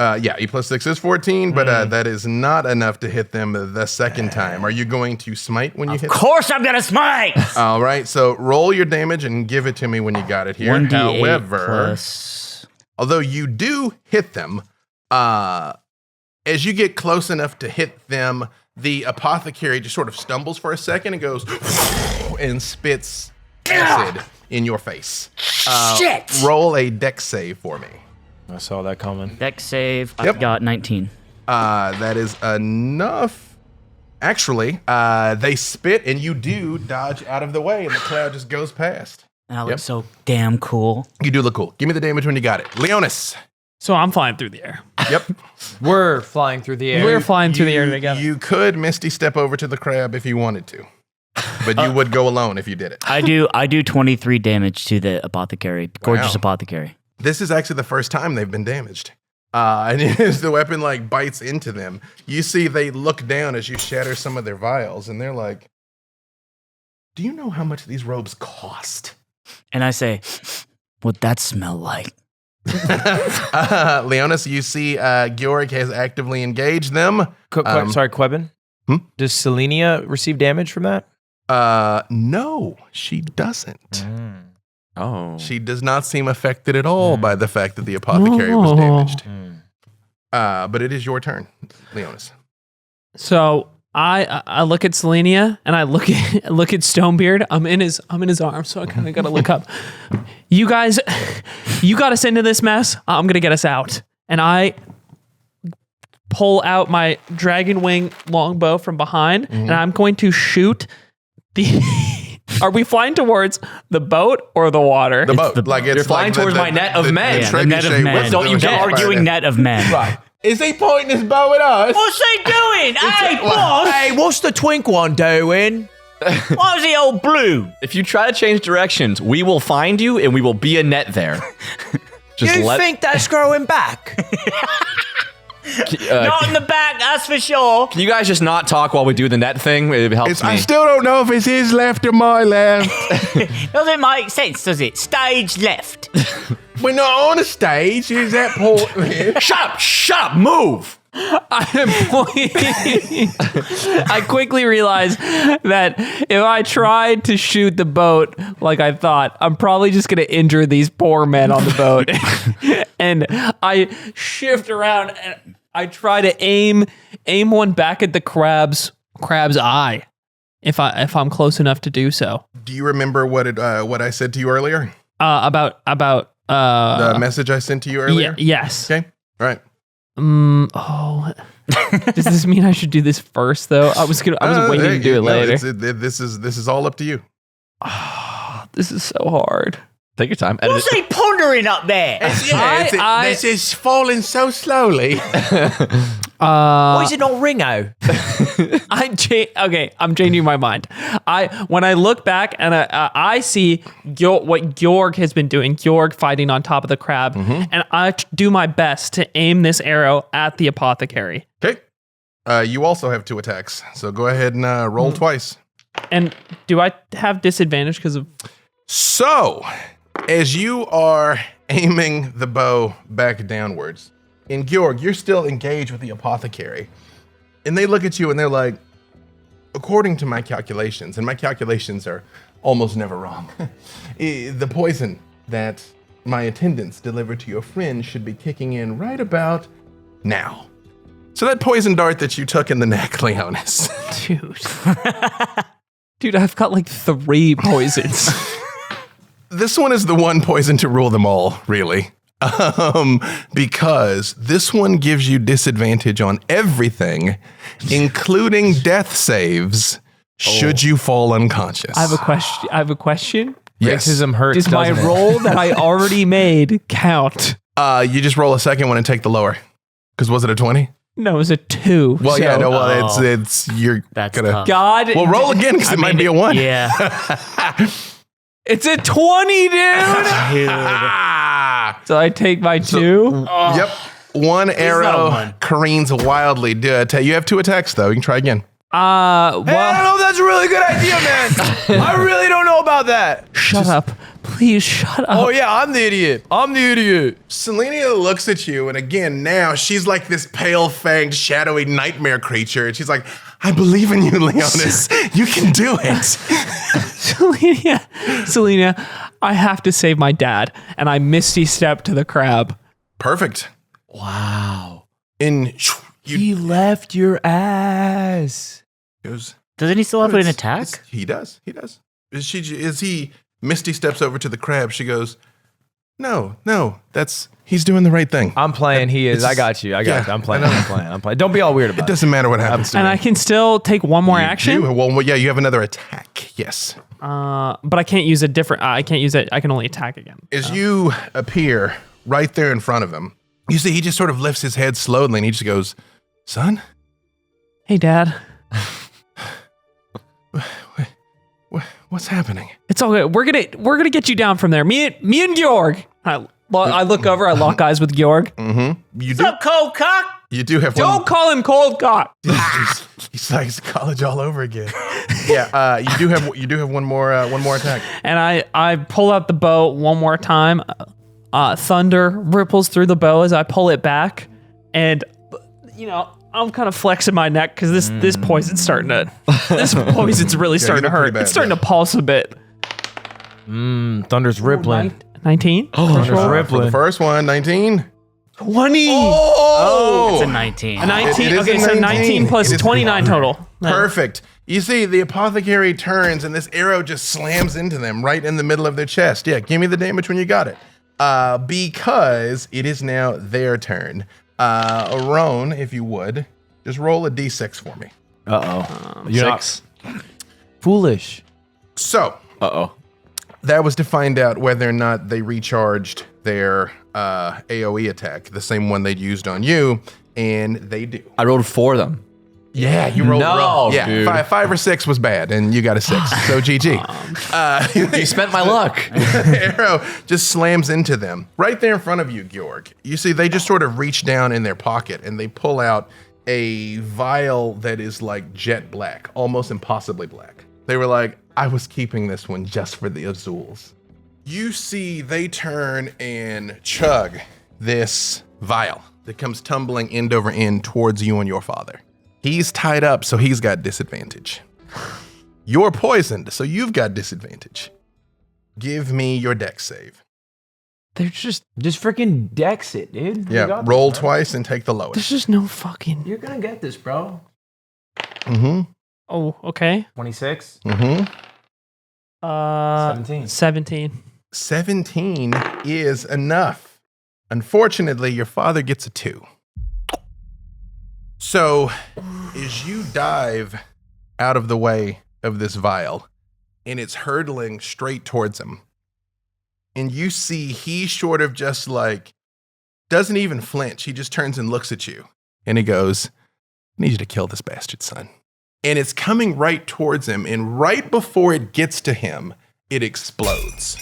Yeah, E +6 is 14, but that is not enough to hit them the second time. Are you going to smite when you hit? Of course I'm gonna smite! All right, so roll your damage and give it to me when you got it here. 1d8 However, plus... although you do hit them, as you get close enough to hit them, the apothecary just sort of stumbles for a second and goes and spits acid in your face. Shit! Roll a dex save for me. I saw that coming. Dex save. Yep. I've got 19. That is enough. Actually, they spit and you do dodge out of the way and the cloud just goes past. And I look Yep. so damn cool. You do look cool. Give me the damage when you got it. Leonis. So I'm flying through the air. Yep. We're flying through the air. We're flying through the air together. You could Misty step over to the crab if you wanted to. But you would go alone if you did it. I do 23 damage to the apothecary. Gorgeous Wow. apothecary. This is actually the first time they've been damaged. And as the weapon like bites into them, you see they look down as you shatter some of their vials, and they're like, do you know how much these robes cost? And I say, what'd that smell like? Leonis, you see Georg has actively engaged them. Sorry, Quebin? Does Selenia receive damage from that? No, she doesn't. Oh. She does not seem affected at all by the fact that the apothecary was damaged. But it is your turn, Leonis. So I look at Selenia and I look at Stonebeard. I'm in his arms, so I kind of gotta look up. You guys, you got us into this mess. I'm gonna get us out. And I pull out my dragon wing longbow from behind, and I'm going to shoot the. Are we flying towards the boat or the water? The boat. You're flying towards my net of men. Yeah, the net of men. Don't you dare. Arguing net of men. Right. Is he pointing his bow at us? What's he doing? Hey, boss! Hey, what's the twink one doing? Why is he all blue? If you try to change directions, we will find you and we will be a net there. Just You think that's growing back? Not in the back, that's for sure. Can you guys just not talk while we do the net thing? It helps me. I still don't know if it's his left or my left. Doesn't make sense, does it? Stage left. We're not on a stage. Is that point? Shut up, move. I quickly realized that if I tried to shoot the boat like I thought, I'm probably just going to injure these poor men on the boat. And I shift around and I try to aim one back at the crab's eye, if I'm close enough to do so. Do you remember what I said to you earlier? About The message I sent to you earlier? yes. Okay. All right. Does this mean I should do this first though? I was waiting to do it later. This is all up to you. This is so hard. Take your time. What's he pondering up there? This is falling so slowly. Why is it not Ringo? I'm changing my mind. When I look back and I see what Georg has been doing, Georg fighting on top of the crab, and I do my best to aim this arrow at the apothecary. Okay. You also have 2 attacks, so go ahead and roll twice. And do I have disadvantage because of? So, as you are aiming the bow back downwards, and Georg, you're still engaged with the apothecary, and they look at you and they're like, according to my calculations, and my calculations are almost never wrong, the poison that my attendants delivered to your friend should be kicking in right about now. So that poison dart that you took in the neck, Leonis. Dude, I've got like 3 poisons. This one is the one poison to rule them all, really. Because this one gives you disadvantage on everything, including death saves, should you fall unconscious. I have a question. Yes. Racism hurts. Does my doesn't it? roll that I already made count? You just roll a second one and take the lower. Because was it a 20? No, it was a 2. Well, yeah, so- no, well, it's you're That's gonna. tough. God. Well, roll again because it might be a 1. Yeah. It's a 20, dude. Dude. So I take my 2. Yep. One arrow one. careens wildly. You have 2 attacks, though. You can try again. Hey, I don't know if that's a really good idea, man. I really don't know about that. Shut up. Please shut up. Oh, yeah, I'm the idiot. Selenia looks at you, and again, now she's like this pale-fanged, shadowy nightmare creature, and she's like, I believe in you, Leonis. You can do it. Selena, I have to save my dad, and I misty step to the crab. Perfect. Wow. And He left your ass. goes, Doesn't he still have an attack? He does. As he misty steps over to the crab, she goes, no, he's doing the right thing. I'm playing. He is. I got you. Yeah, I'm playing. Don't be all weird about It doesn't matter what happens to And me. I can still take one more action, Well, yeah, you have another attack. Yes. but I can't use a different. I can't use it. I can only attack again. As you appear right there in front of him, you see he just sort of lifts his head slowly and he just goes, son? Hey, Dad. What's happening? It's all good. We're gonna get you down from there. Me and Georg. I look over. I lock eyes with Georg. You What's up, cold cock? You do have Don't one. call him cold cock. You It's like it's college all over again. Yeah, you do have one more attack. And I pull out the bow one more time. Thunder ripples through the bow as I pull it back, and I'm kind of flexing my neck because this poison's really starting to hurt. bad, It's starting to pulse a bit. Thunder's rippling. 19. Thunder's For the rippling. first one, 19. 20. It's a 19. A 19. It is Okay, a so 19. 19 plus It is 29 total. Perfect. You see, the apothecary turns and this arrow just slams into them right in the middle of their chest. Yeah, give me the damage when you got it. Because it is now their turn. Roan, if you would, just roll a d6 for me. You're 6. not foolish. So, that was to find out whether or not they recharged their AoE attack, the same one they'd used on you, and they do. I rolled 4 of them. Yeah, you rolled No, yeah, dude. five or 6 was bad, and you got a 6. So GG. You spent my luck. Arrow just slams into them right there in front of you, Georg. You see, they just sort of reach down in their pocket and they pull out a vial that is like jet black, almost impossibly black. They were like, I was keeping this one just for the Azules. You see, they turn and chug this vial that comes tumbling end over end towards you and your father. He's tied up, so he's got disadvantage. You're poisoned, so you've got disadvantage. Give me your dex save. They're just freaking dex it, dude. Yeah, roll twice and take the lowest. There's just no fucking. You're gonna get this, bro. Mm-hmm. Oh, okay. 26. Mm-hmm. 17. 17 is enough. Unfortunately, your father gets a 2. So, as you dive out of the way of this vial, and it's hurtling straight towards him, and you see he sort of just like doesn't even flinch. He just turns and looks at you, and he goes, I need you to kill this bastard, son. And it's coming right towards him, and right before it gets to him, it explodes.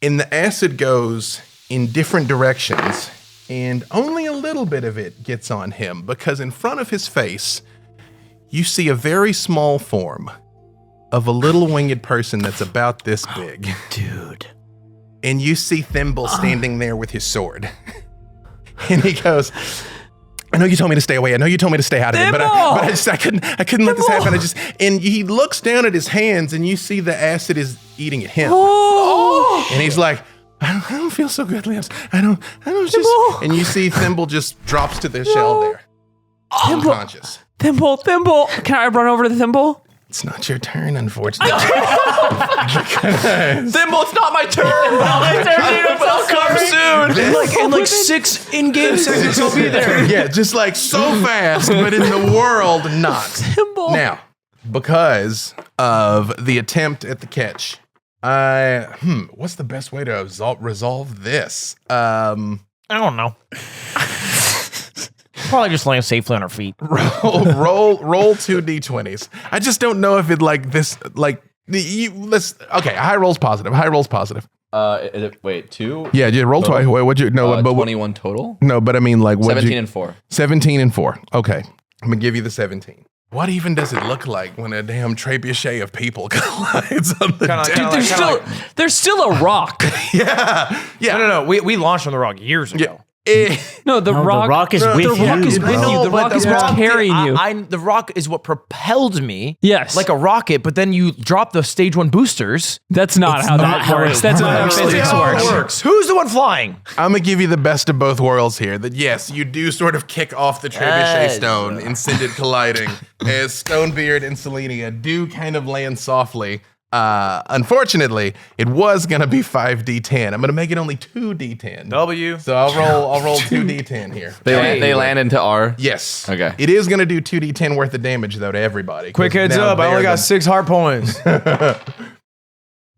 And the acid goes in different directions, and only a little bit of it gets on him, because in front of his face, you see a very small form of a little winged person that's about this big. Dude. And you see Thimble standing there with his sword. And he goes, I know you told me to stay away. I know you told me to stay out of it, but I couldn't let this happen. And he looks down at his hands, and you see the acid is eating at him. And he's like, I don't feel so good, Lance. I don't just. And you see Thimble just drops to the shell there, unconscious. Thimble. Can I run over to Thimble? It's not your turn, unfortunately. Thimble, it's not my turn. But I'll come soon. In like 6 in-game seconds, I'll be there. Yeah, just like so fast, but in the world, not. Thimble. Now, because of the attempt at the catch, what's the best way to resolve this? I don't know. Probably just land safely on our feet. Roll 2 d20s. I just don't know if it like this, like, okay, high roll's positive. Is it, wait, 2? Yeah, roll twice. Wait, what'd you, no, but 21 total? No, but I mean, like, what 17 and 4. 17 and 4. Okay, I'm gonna give you the 17. What even does it look like when a damn trebuchet of people collides on the deck? Dude, there's still a rock. Yeah. No. We launched on the rock years ago. No, the rock is with you. The rock is with bro. you. The rock is what's carrying you. The rock is what propelled me. Yes. Like a rocket, but then you drop the stage 1 boosters. That's not how that works. That's not how physics works. Who's the one flying? I'm gonna give you the best of both worlds here. That yes, you do sort of kick off the trebuchet stone and send it colliding, as Stonebeard and Selenia do kind of land softly. Unfortunately, it was gonna be 5d10. I'm gonna make it only 2d10. W. So I'll roll 2d10 here. They land into R? Yes. Okay. It is gonna do 2d10 worth of damage though to everybody. Quick heads Now up, I only they're got 6 heart points.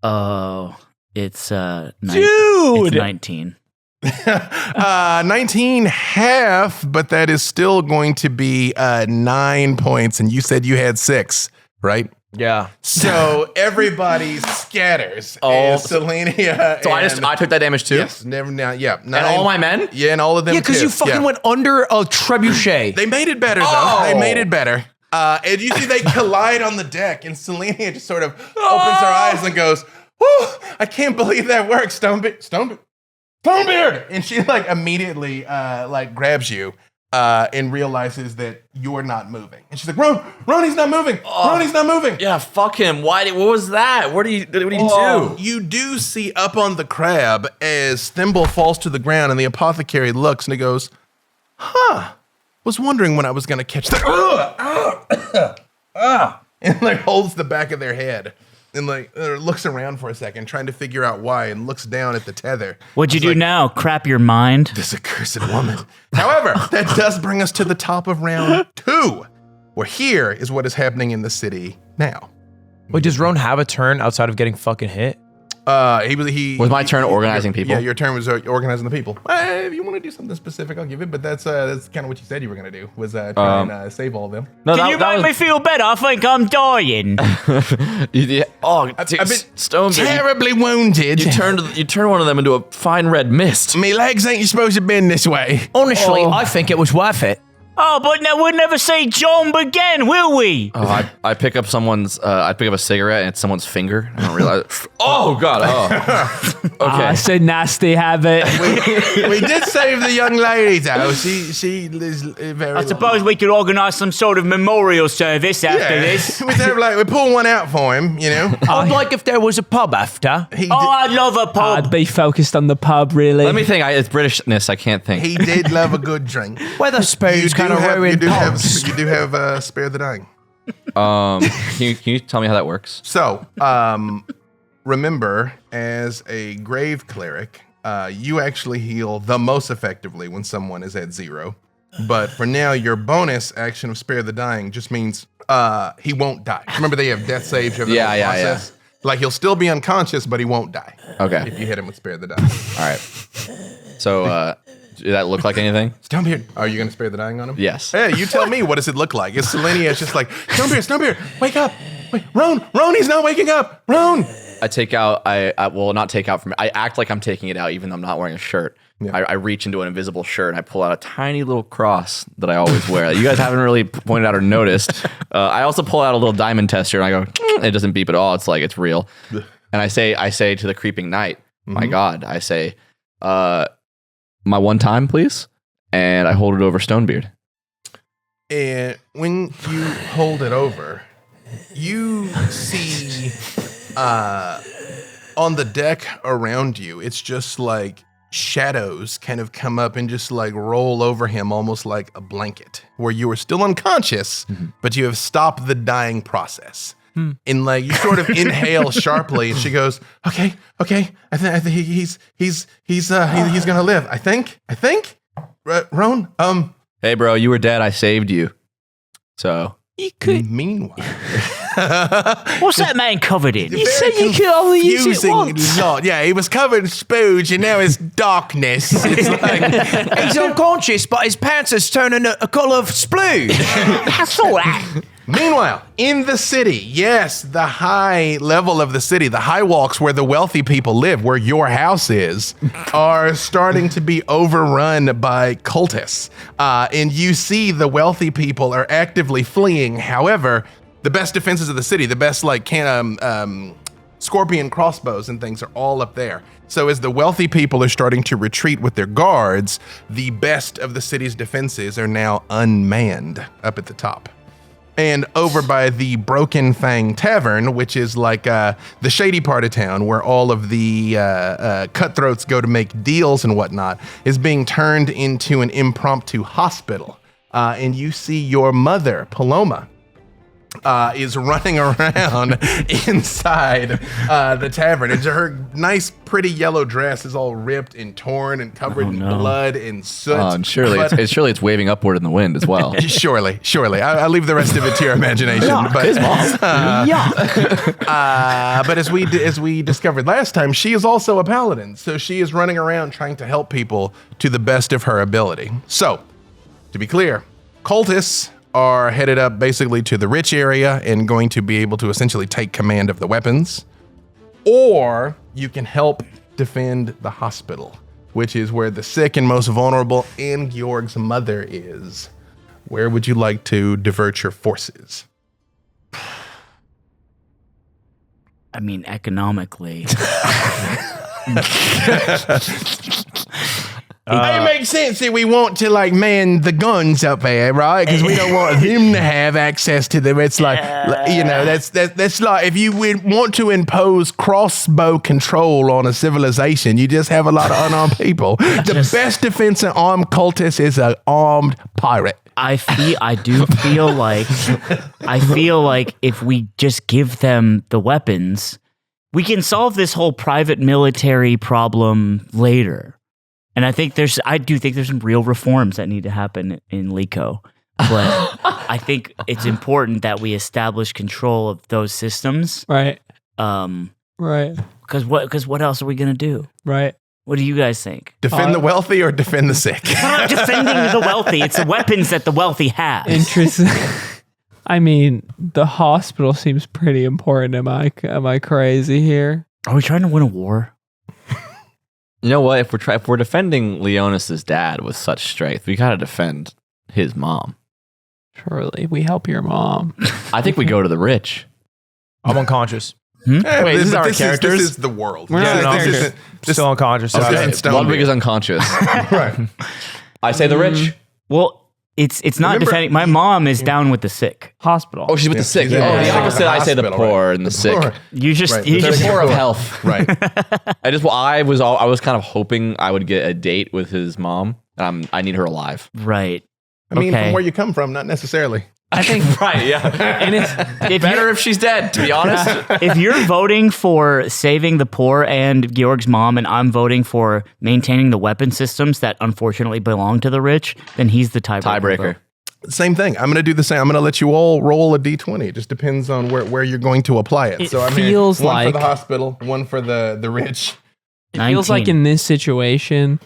Oh, it's Dude! It's 19. 19 half, but that is still going to be 9 points. And you said you had 6, right? Yeah. So everybody scatters. Oh. And Selenia. So I took that damage too. Yes, never now. Yeah, And all my men. Yeah, and all of them. Yeah, because too. you fucking Yeah. went under a trebuchet. They made it better though. Oh. They made it better. And you see they collide on the deck, and Selenia just sort of opens her eyes and goes, "Whew, I can't believe that worked, Stonebeard. And she like immediately like grabs you and realizes that you're not moving. And she's like, Ron, he's not moving. Ron, he's not moving. Yeah, fuck him. Why? What was that? What do you do? You do see up on the crab as Thimble falls to the ground, and the apothecary looks and he goes, was wondering when I was gonna catch that. And like holds the back of their head and like looks around for a second, trying to figure out why, and looks down at the tether. What'd you It's do like, now? Crap your mind? This accursed woman. However, that does bring us to the top of round 2, where here is what is happening in the city now. Wait, does Roan have a turn outside of getting fucking hit? He Was my turn organizing people? Yeah, your turn was organizing the people. If you want to do something specific, I'll give it. But that's kind of what you said you were going to do, was try and save all of them. No, Can you make me feel better? I think I'm dying. I've been Stone. terribly wounded. You turned one of them into a fine red mist. Me legs ain't supposed to bend this way. Honestly, I think it was worth it. Oh, but no, we'll never see John again, will we? Oh, I pick up someone's. I pick up a cigarette and it's someone's finger. I don't realize. Oh god. Oh. Okay. It's a nasty habit. We did save the young lady, though. She is very. I suppose we could organise some sort of memorial service after this. we pull one out for him, you know. I'd like if there was a pub after. He Oh, I love a pub. I'd be focused on the pub, really. Let me think. It's Britishness. I can't think. he did love a good drink. Weatherspoons kind of ruined pubs. You do have Spare the Dying. Can you tell me how that works? So, remember, as a grave cleric, you actually heal the most effectively when someone is at 0. But for now, your bonus action of Spare the Dying just means he won't die. Remember, they have death saves. You have that whole process. Like, he'll still be unconscious, but he won't die. Okay. If you hit him with Spare the Dying. All right. So, did that look like anything? Stonebeard, are you going to Spare the Dying on him? Yes. Hey, you tell me. What does it look like? Is Selenia just like, Stonebeard, wake up. Wait, Roan, he's not waking up. Roan. I take out. I will not take out from it. I act like I'm taking it out, even though I'm not wearing a shirt. Yeah. I reach into an invisible shirt and I pull out a tiny little cross that I always wear. That you guys haven't really pointed out or noticed. I also pull out a little diamond tester and I go. It doesn't beep at all. It's like it's real. And I say to the creeping night, my God, I say, my one time, please. And I hold it over Stonebeard. And when you hold it over, you see on the deck around you, it's just like shadows kind of come up and just like roll over him almost like a blanket, where you are still unconscious, but you have stopped the dying process. And like you sort of inhale sharply, and she goes, "Okay, I think he's gonna live. I think, Roan. Hey, bro, you were dead. I saved you. So Meanwhile, What's that man covered in? You said you could only use it once. lot. Yeah, he was covered in spooge, and now it's darkness. It's like He's unconscious, but his pants are turning a colour of splooge. I saw that. Meanwhile, in the city, yes, the high level of the city, the high walks where the wealthy people live, where your house is, are starting to be overrun by cultists. And you see the wealthy people are actively fleeing. However, the best defenses of the city, the best like scorpion crossbows and things are all up there. So as the wealthy people are starting to retreat with their guards, the best of the city's defenses are now unmanned up at the top. And over by the Broken Fang Tavern, which is like the shady part of town where all of the cutthroats go to make deals and whatnot, is being turned into an impromptu hospital. And you see your mother, Paloma, is running around inside the tavern. And her nice, pretty yellow dress is all ripped and torn and covered in blood and soot. and surely it's waving upward in the wind as well. Surely. I'll leave the rest of it to your imagination. But as we discovered last time, she is also a paladin. So she is running around trying to help people to the best of her ability. So, to be clear, cultists are headed up basically to the rich area and going to be able to essentially take command of the weapons, or you can help defend the hospital, which is where the sick and most vulnerable and Georg's mother is. Where would you like to divert your forces? I mean, economically. It makes sense that we want to like man the guns up there, right? Because we don't want them to have access to them. It's like, you know, that's like if you would want to impose crossbow control on a civilization, you just have a lot of unarmed people. The best defense of armed cultists is an armed pirate. I do feel like if we just give them the weapons, we can solve this whole private military problem later. And I do think there's some real reforms that need to happen in Lico. But I think it's important that we establish control of those systems. Right. Right. Because what else are we gonna do? Right. What do you guys think? Defend the wealthy or defend the sick? We're not defending the wealthy. It's the weapons that the wealthy have. Interesting. I mean, the hospital seems pretty important. Am I crazy here? Are we trying to win a war? You know what? If we're defending Leonis's dad with such strength, we gotta defend his mom. Surely we help your mom. I think we go to the rich. I'm unconscious. Wait, this is our This characters? is the world. We're not Yeah, the this characters. isn't- Still unconscious. Okay. Okay. Stone Ludwig beard. is unconscious. Right. I say the rich. Well, it's not Remember- defending. My mom is down with the sick. Hospital. Oh, she's with the sick. she's Oh, in the the opposite. I say the hospital, poor right. and the The sick. poor. You just Right. you They're just The poor of health. Right. I was kind of hoping I would get a date with his mom. I need her alive. right. I mean, Okay. from where you come from, not necessarily. I think Right, yeah. and it's Better if she's dead, to be honest. If you're voting for saving the poor and Georg's mom, and I'm voting for maintaining the weapon systems that unfortunately belong to the rich, then he's the tiebreaker. Same thing. I'm going to do the same. I'm going to let you all roll a d20. It just depends on where you're going to apply it. It So I mean, feels one like- for the hospital, one for the rich. It feels like 19. in this situation,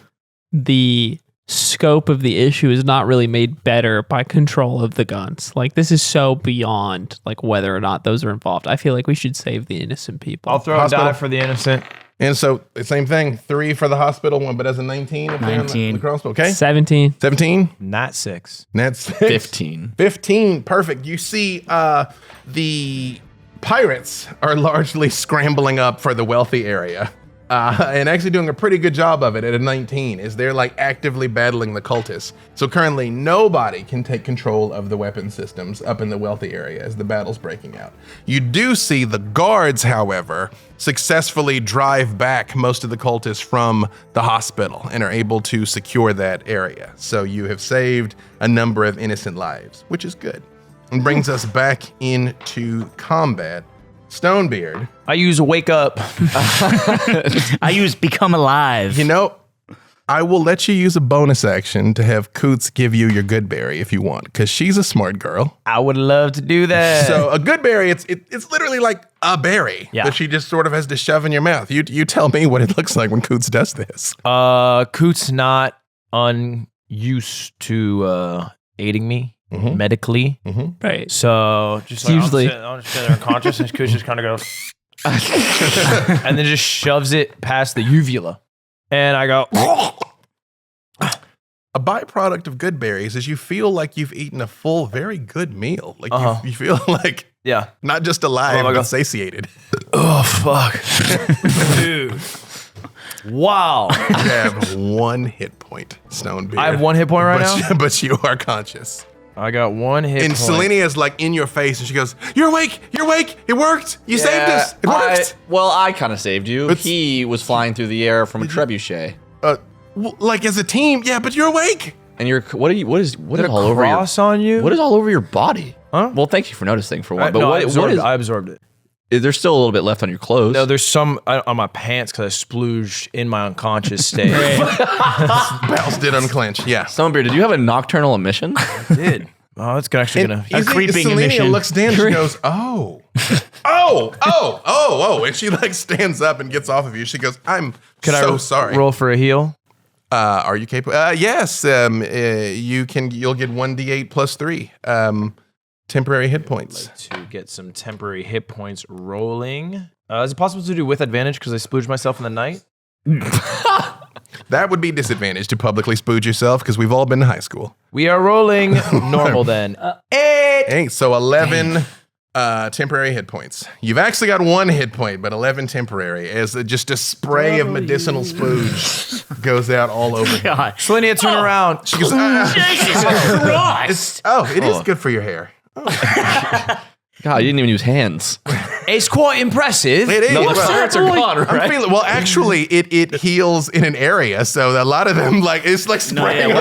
the scope of the issue is not really made better by control of the guns. Like, this is so beyond like whether or not those are involved. I feel like we should save the innocent people. I'll throw a Hospital. die for the innocent. And so the same thing. 3 for the hospital, one, but as a 19. If they're on 19. The crossbow. Okay. 17. 17. Not 6. That's 6. 15. 15. Perfect. You see the pirates are largely scrambling up for the wealthy area. And actually doing a pretty good job of it at a 19, is they're like actively battling the cultists. So currently nobody can take control of the weapon systems up in the wealthy area as the battle's breaking out. You do see the guards, however, successfully drive back most of the cultists from the hospital and are able to secure that area. So you have saved a number of innocent lives, which is good. And brings us back into combat. Stonebeard, I use wake up. I use become alive. you know, I will let you use a bonus action to have Coots give you your good berry if you want, because she's a smart girl. I would love to do that. So a good berry, it's literally like a berry Yeah. that she just sort of has to shove in your mouth. You tell me what it looks like when Coots does this. Coot's not unused to aiding me medically. Right. So just It's usually- I'm just sitting there unconscious, and Coots just kind of goes, and then just shoves it past the uvula, and I go. A byproduct of good berries is you feel like you've eaten a full, very good meal. Like you feel like Yeah. not just alive, Oh my but God. satiated. Oh fuck, dude. Wow. You have 1 hit point, Stonebeard. I have 1 hit point right now. But you are conscious. I got 1 hit And point. Selenia is like in your face, and she goes, "You're awake! You're awake! It worked! You saved us! It worked!" I kind of saved you. It's- He was flying through the air from a trebuchet. Like as a team, yeah, but you're awake. And you're what is Did a all over your cross on you? what is all over your body? Huh? Well, thank you for noticing for one. But No, what is I absorbed it. there's still a little bit left on your clothes. No, there's some on my pants because I splooged in my unconscious state. Bowels did unclench, yeah. Stonebeard, did you have a nocturnal emission? Did. Oh, it's actually gonna. You see, creeping Selenia emission. looks down, she goes, oh, and she like stands up and gets off of you. She goes, I'm Could so I sorry. roll for a heal? Are you capable? Yes. You'll get 1d8 plus 3 temporary hit points. To get some temporary hit points rolling. Is it possible to do with advantage because I splooged myself in the night? That would be disadvantage to publicly spooge yourself because we've all been to high school. We are rolling normal then. 8. Hey, so 11 temporary hit points. You've actually got 1 hit point, but 11 temporary as just a spray of medicinal spooge goes out all over. God. Selenia, turn around. She goes, Jesus Christ. it is good for your hair. God, you didn't even use hands. It's quite impressive. It is. No, the Well, spirits are gone, I'm right? feeling, well, actually, it heals in an area, so a lot of them, like, it's like spraying. yeah,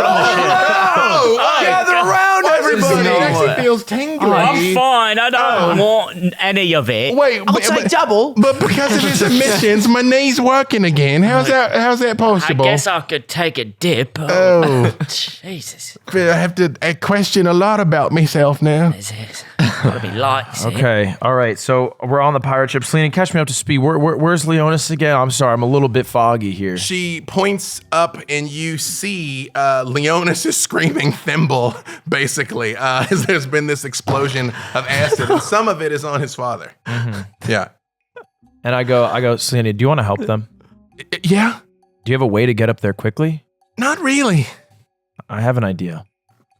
Gather around, everybody. It actually feels tingly. I'm fine. I don't want any of it. Wait, I'll take double. But because of his emissions, my knee's working again. How's that I possible? guess I could take a dip. Oh, Jesus. I have to question a lot about myself now. This is gotta be lights. Okay, all right. So we're on the pirate ship. Selena, catch me up to speed. Where's Leonis again? I'm sorry, I'm a little bit foggy here. She points up and you see Leonis is screaming thimble, basically, as there's been this explosion of acid. And some of it is on his father. Yeah. And I go, Selena, do you want to help them? Yeah? Do you have a way to get up there quickly? Not really. I have an idea.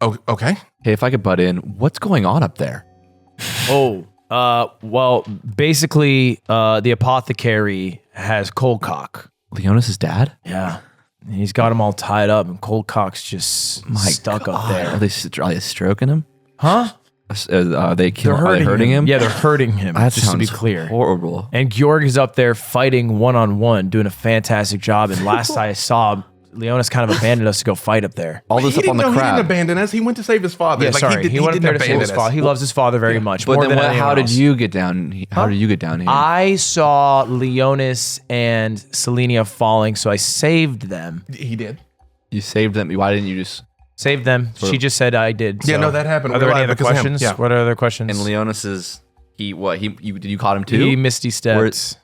Oh, okay. Hey, if I could butt in, what's going on up there? Well, basically, the apothecary has Coldcock. Leonis' dad? Yeah. And he's got him all tied up, and Coldcock's just stuck up there. Are they stroking him? Huh? Are they hurting him? Yeah, they're hurting him, That just to be sounds clear. horrible. And Georg is up there fighting one-on-one, doing a fantastic job. And last I saw, Leonis kind of abandoned us to go fight up there. All this He up on didn't the know he didn't crab. abandon us. He went to save his father. Yeah, sorry. He went up there to save his father. He loves his father very much. But more then than anyone how did else. you get down? How did you get down here? I saw Leonis and Selenia falling, so I saved them. He did. You saved them. Why didn't you just? Saved them. She just said I did. Yeah, so. no, that happened. Are there We're any live other because of him. questions? Yeah. What are other questions? And Leonis's did you caught him too? He misty steps.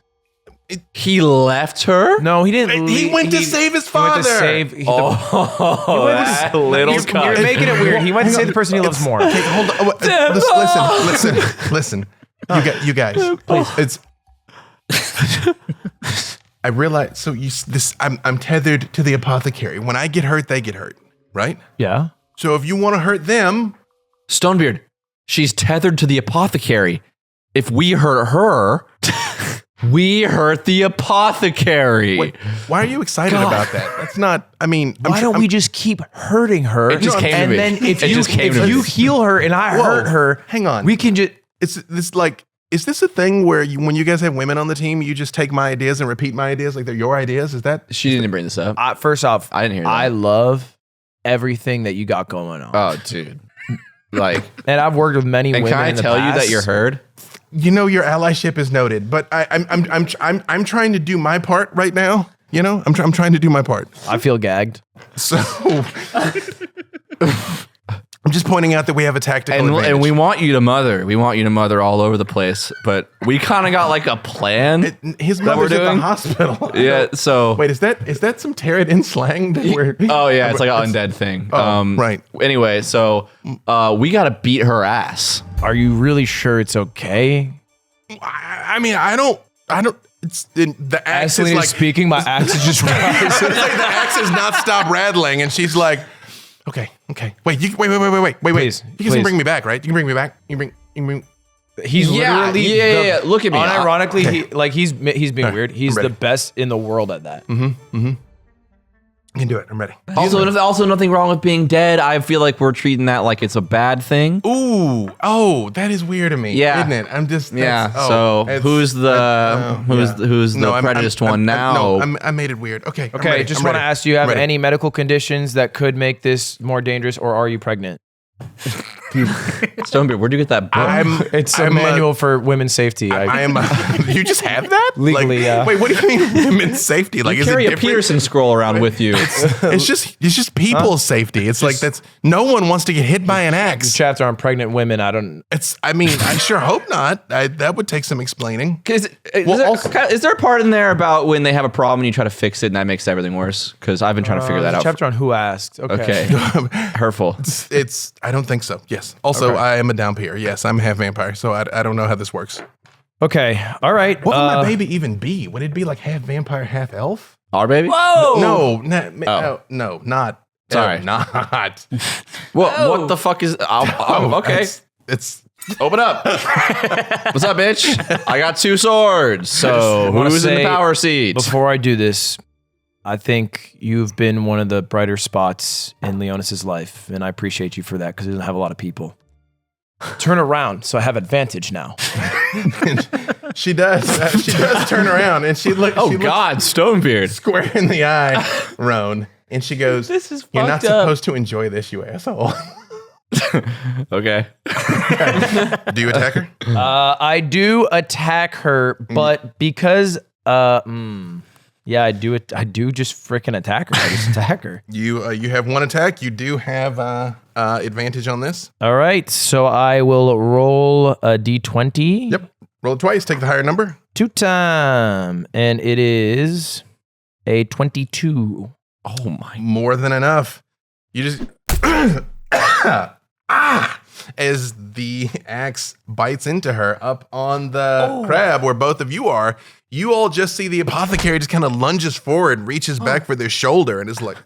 He left her? No, he didn't. He went to save his father. He went to save. that little You're making it weird. He went to save the person he loves more. Okay, hold on. Listen. You guys, please. I realize. So I'm tethered to the apothecary. When I get hurt, they get hurt, right? Yeah. So if you want to hurt them, Stonebeard, she's tethered to the apothecary. If we hurt her, we hurt the apothecary. wait, why are you excited about that? That's not. I mean, Why don't we just keep hurting her? It just came to and me. then if It you just came to if you me. heal her and I hurt her, hang on. we can just. It's this like. Is this a thing where when you guys have women on the team, you just take my ideas and repeat my ideas like they're your ideas? Is that? She didn't bring this up. First off, I didn't hear that. I love everything that you got going on. Oh, dude. Like, And I've worked with many and women. can I in the tell you past. that you're heard? You know, your allyship is noted, but I'm trying to do my part right now. You know, I'm trying to do my part. I feel gagged. So I'm just pointing out that we have a tactical advantage. And we want you to mother. We want you to mother all over the place. But we kind of got like a plan. His that mother's we're at the doing? hospital. Yeah, so. Wait, is that some Terran slang that we're? Oh, yeah, it's like an undead thing. Right. Anyway, so we got to beat her ass. Are you really sure it's okay? I mean, I don't. It's the axe As is Selena's like speaking, my axe is just rising. it's like the axe has not stopped rattling, and she's like, "Okay. Wait. Wait. Please, You can please. bring me back, right? You can bring me back. You can bring. He's Yeah, literally yeah. Look at me. Unironically, he's being weird. He's I'm the ready. best in the world at that. You can do it. I'm ready. Also, nothing wrong with being dead. I feel like we're treating that like it's a bad thing. Ooh. Oh, that is weird to me. Yeah. Isn't it? I'm just. Yeah. that's- So it's- who's the I'm- prejudiced I'm- one now? No, I made it weird. Okay. I'm Okay, ready. just I'm want to ready. ask, do you have I'm ready. any medical conditions that could make this more dangerous, or are you pregnant? Stonebeard, where'd you get that book? It's a manual for women's safety. I am. You just have that Legally, yeah. Wait, what do you mean women's safety? Like, is it Carry a different? Peterson scroll around with you. It's just people's safety. It's like that's no one wants to get hit by an The axe. chapter on pregnant women. I don't. I mean, I sure hope not. That would take some explaining. Is Well, there a part in there about when they have a problem and you try to fix it and that makes everything worse? Because I've been trying to figure that There's a out. chapter on who asked. Okay. Hurtful. It's. I don't think so. Yes. Also, I am a down peer. Yes, I'm half vampire, so I don't know how this works. Okay. All right. What would my baby even be? Would it be like half vampire, half elf? Our baby? No, no, not. Sorry. Not. What the fuck is... okay. It's Open up. What's up, bitch? I got 2 swords. So wanna who's in the say, power seat? Before I do this, I think you've been one of the brighter spots in Leonis's life, and I appreciate you for that because he doesn't have a lot of people. Turn around, so I have advantage now. she does. She does turn around and she looks. Oh God, Stonebeard. Square in the eye, Roan, and she goes, This is "You're not fucked up. supposed to enjoy this, you asshole." Okay. Do you attack her? I do attack her, but because yeah, I do it. I do just freaking attack her. I just attack her. You have 1 attack. You do have advantage on this. All right, so I will roll a d20. Yep. Roll it twice. Take the higher number. 2 time, and it is a 22. Oh my. More than enough. You just as the axe bites into her up on the crab where both of you are. You all just see the apothecary just kind of lunges forward, reaches back for their shoulder, and is like,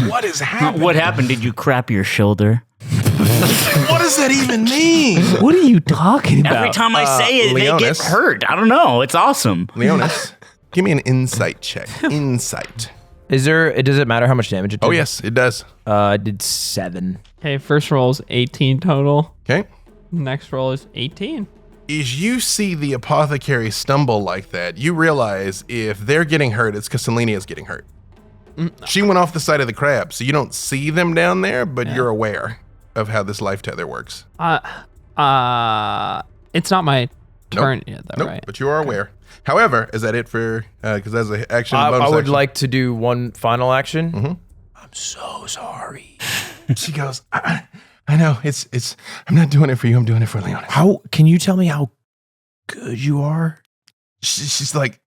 what is happening? What happened? Did you crap your shoulder? What does that even mean? What are you talking about? Every time I say it, they Leonis. get hurt. I don't know. It's awesome. Leonis, give me an insight check. Insight. Does it matter how much damage it did? Oh, yes, it does. I did 7. Okay, first roll is 18 total. Okay. Next roll is 18. As you see the apothecary stumble like that, you realize if they're getting hurt, it's because Selenia is getting hurt. She went off the side of the crab, so you don't see them down there, but you're aware of how this life tether works. It's not my turn yet, though, Nope, right? but you are aware. However, is that it for, because that's an action I bonus would action. like to do one final action. I'm so sorry. She goes, I know, I'm not doing it for you, I'm doing it for Leonis. How can you tell me how good you are? She's like,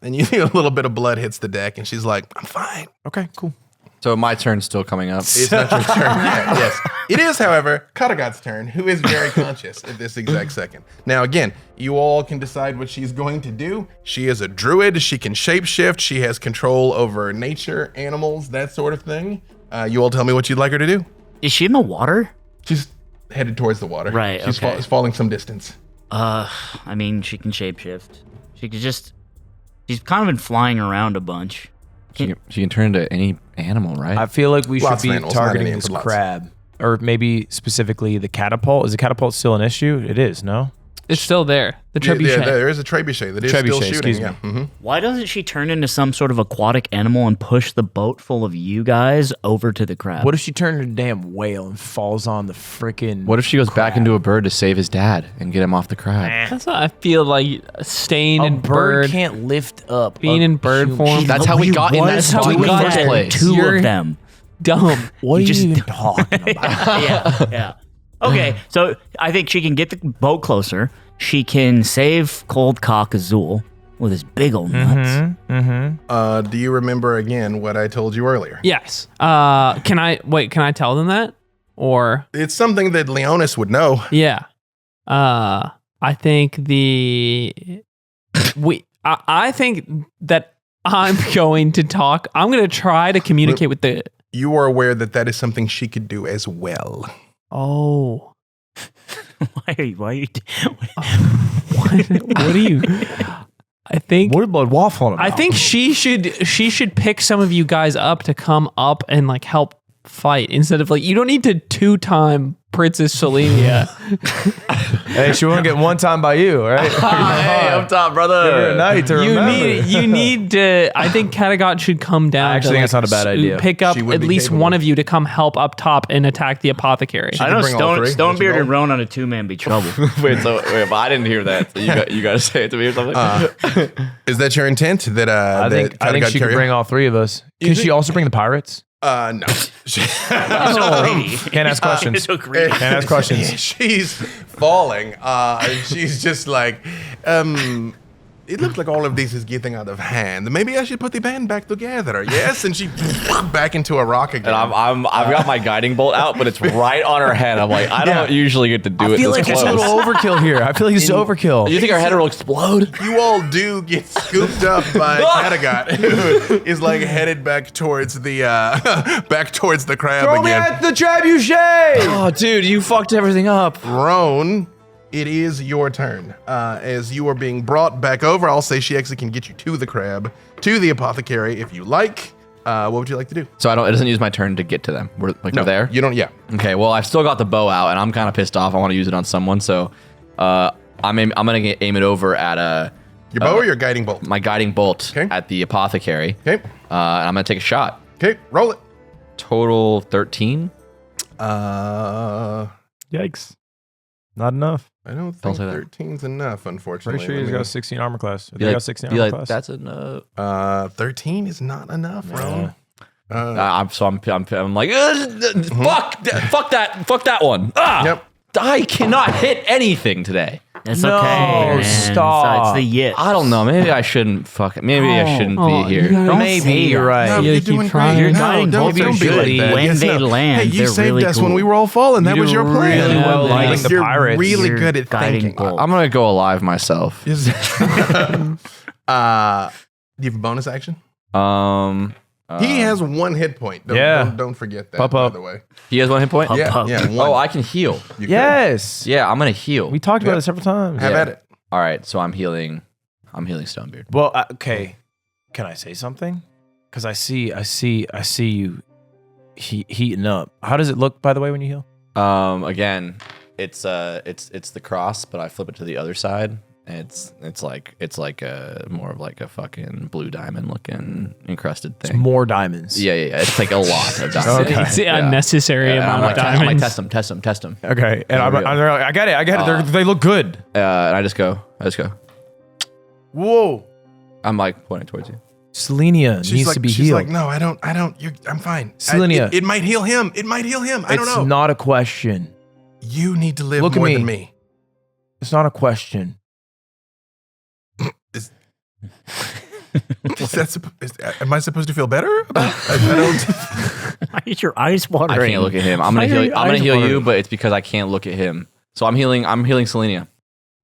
and you see a little bit of blood hits the deck, and she's like, I'm fine. Okay, cool. So my turn's still coming up. It's not your turn yet. Yes. It is, however, Katagat's turn, who is very conscious at this exact second. Now, again, you all can decide what she's going to do. She is a druid. She can shapeshift. She has control over nature, animals, that sort of thing. You all tell me what you'd like her to do. Is she in the water? She's headed towards the water. Right, She's okay. falling some distance. I mean, she can shapeshift. She could just. She's kind of been flying around a bunch. She can turn into any animal, right? I feel like we Lots should of be animals, not targeting any, this but lots. crab. Or maybe specifically the catapult. Is the catapult still an issue? It is, no? It's still there. The trebuchet. Yeah, there is a trebuchet that is still Trebuchet, shooting. excuse me. Yeah. Mm-hmm. Why doesn't she turn into some sort of aquatic animal and push the boat full of you guys over to the crab? What if she turned into a damn whale and falls on the freaking... What if she goes back into a bird to save his dad and get him off the crab? That's what I feel like staying A in bird can't lift up. being a in bird human. form. That's how we got in that was spot in doing the first that, place. 2 You're- of them. dumb. What are just- you even talking about? Yeah. Okay, so I think she can get the boat closer. She can save Cold Cock Azul with his big old nuts. Do you remember again what I told you earlier? Yes. Can I tell them that? Or It's something that Leonis would know. yeah. I think I think that I'm going to talk. I'm going to try to communicate with the. You are aware that that is something she could do as well. Oh. Why are you? What do you? I think. What about waffling about? I think she should pick some of you guys up to come up and like help fight instead of like you don't need to 2-time Princess Selenia. Hey, she won't get one time by you, right? Hey, up top, brother. Give her a night to remember. You need to. I think Kattegat should come down. I actually think it's not a bad idea. Pick up She would at be least capable. one of you to come help up top and attack the apothecary. I know bring all three. Stonebeard Let's and go. Roan on a 2-man be trouble. Wait, but I didn't hear that. So you got to say it to me or something. Is that your intent? That I think she could bring all three of us. Can she also bring the pirates? No. Can't ask questions. So greedy. Can't ask questions. She's falling. She's just like, it looks like all of this is getting out of hand. Maybe I should put the band back together. Yes, and she back into a rock again. And I've got my guiding bolt out, but it's right on her head. I'm like, I don't usually get to do it. I feel this like it's close. a little overkill here. I feel like it's overkill. You think our head will explode? You all do get scooped up by Kattegat, who is like headed back towards the crab Throw me again. at the trebuchet! Oh, dude, you fucked everything up. Roan, it is your turn. As you are being brought back over, I'll say she actually can get you to the crab, to the apothecary if you like. What would you like to do? So it doesn't use my turn to get to them. We're there. You don't. Yeah. Okay, well, I've still got the bow out, and I'm kind of pissed off. I want to use it on someone, so I'm gonna aim it over at Your bow or your guiding bolt? my guiding bolt Okay. at the apothecary. Okay. And I'm gonna take a shot. Okay. Roll it. Total 13. Yikes. Not enough. I don't Don't think say that. 13's enough, unfortunately. Pretty sure he's got 16 armor class. They got 16 be armor like, class. that's enough. 13 is not enough, Roan. I'm like, fuck that one. Ah, Yep. I cannot hit anything today. It's No, okay. Man. stop. It's the yit. I don't know. Maybe I shouldn't Maybe I shouldn't be here. Maybe you're right. No, Yeah, you're keep doing trying. great. Your No, guiding don't bolts be are like good. that. When Yes, they no. land, hey, you they're saved really us cool. when we were all falling. That You was do your plan. really well Yeah, leading the You're pirates. really Your good at guiding thinking. bolt. I'm gonna go alive myself. Do you have a bonus action? He has 1 hit point. Don't forget that. Pup by up. the way. He has 1 hit point. Yeah, Pup. yeah. 1. Oh, I can heal. You could. Yes. Yeah, I'm gonna heal. We talked about it several times. Have Yeah. at it. All right, so I'm healing Stonebeard. Well, okay. Can I say something? Because I see you heating up. How does it look, by the way, when you heal? Again, it's the cross, but I flip it to the other side. It's like a more of like a fucking blue diamond looking encrusted thing. More diamonds. Yeah. It's like a lot of diamonds. Okay. It's the unnecessary And I'm amount like, of I'm like, diamonds. test them. Okay. And For real. I get it. They look good. And I just go. Whoa. I'm like pointing towards you. Selenia She's needs like, to be she's healed. like, no, I don't. I'm fine. Selenia. It might heal him. It might heal him. I don't It's know. not a question. You need to live Look at more me. than me. It's not a question. Am I supposed to feel better about? I don't. Why is your eyes watering? I can't look at him. I'm gonna Why are heal. your I'm gonna eyes heal you, watering? but it's because I can't look at him. So I'm healing Selenia.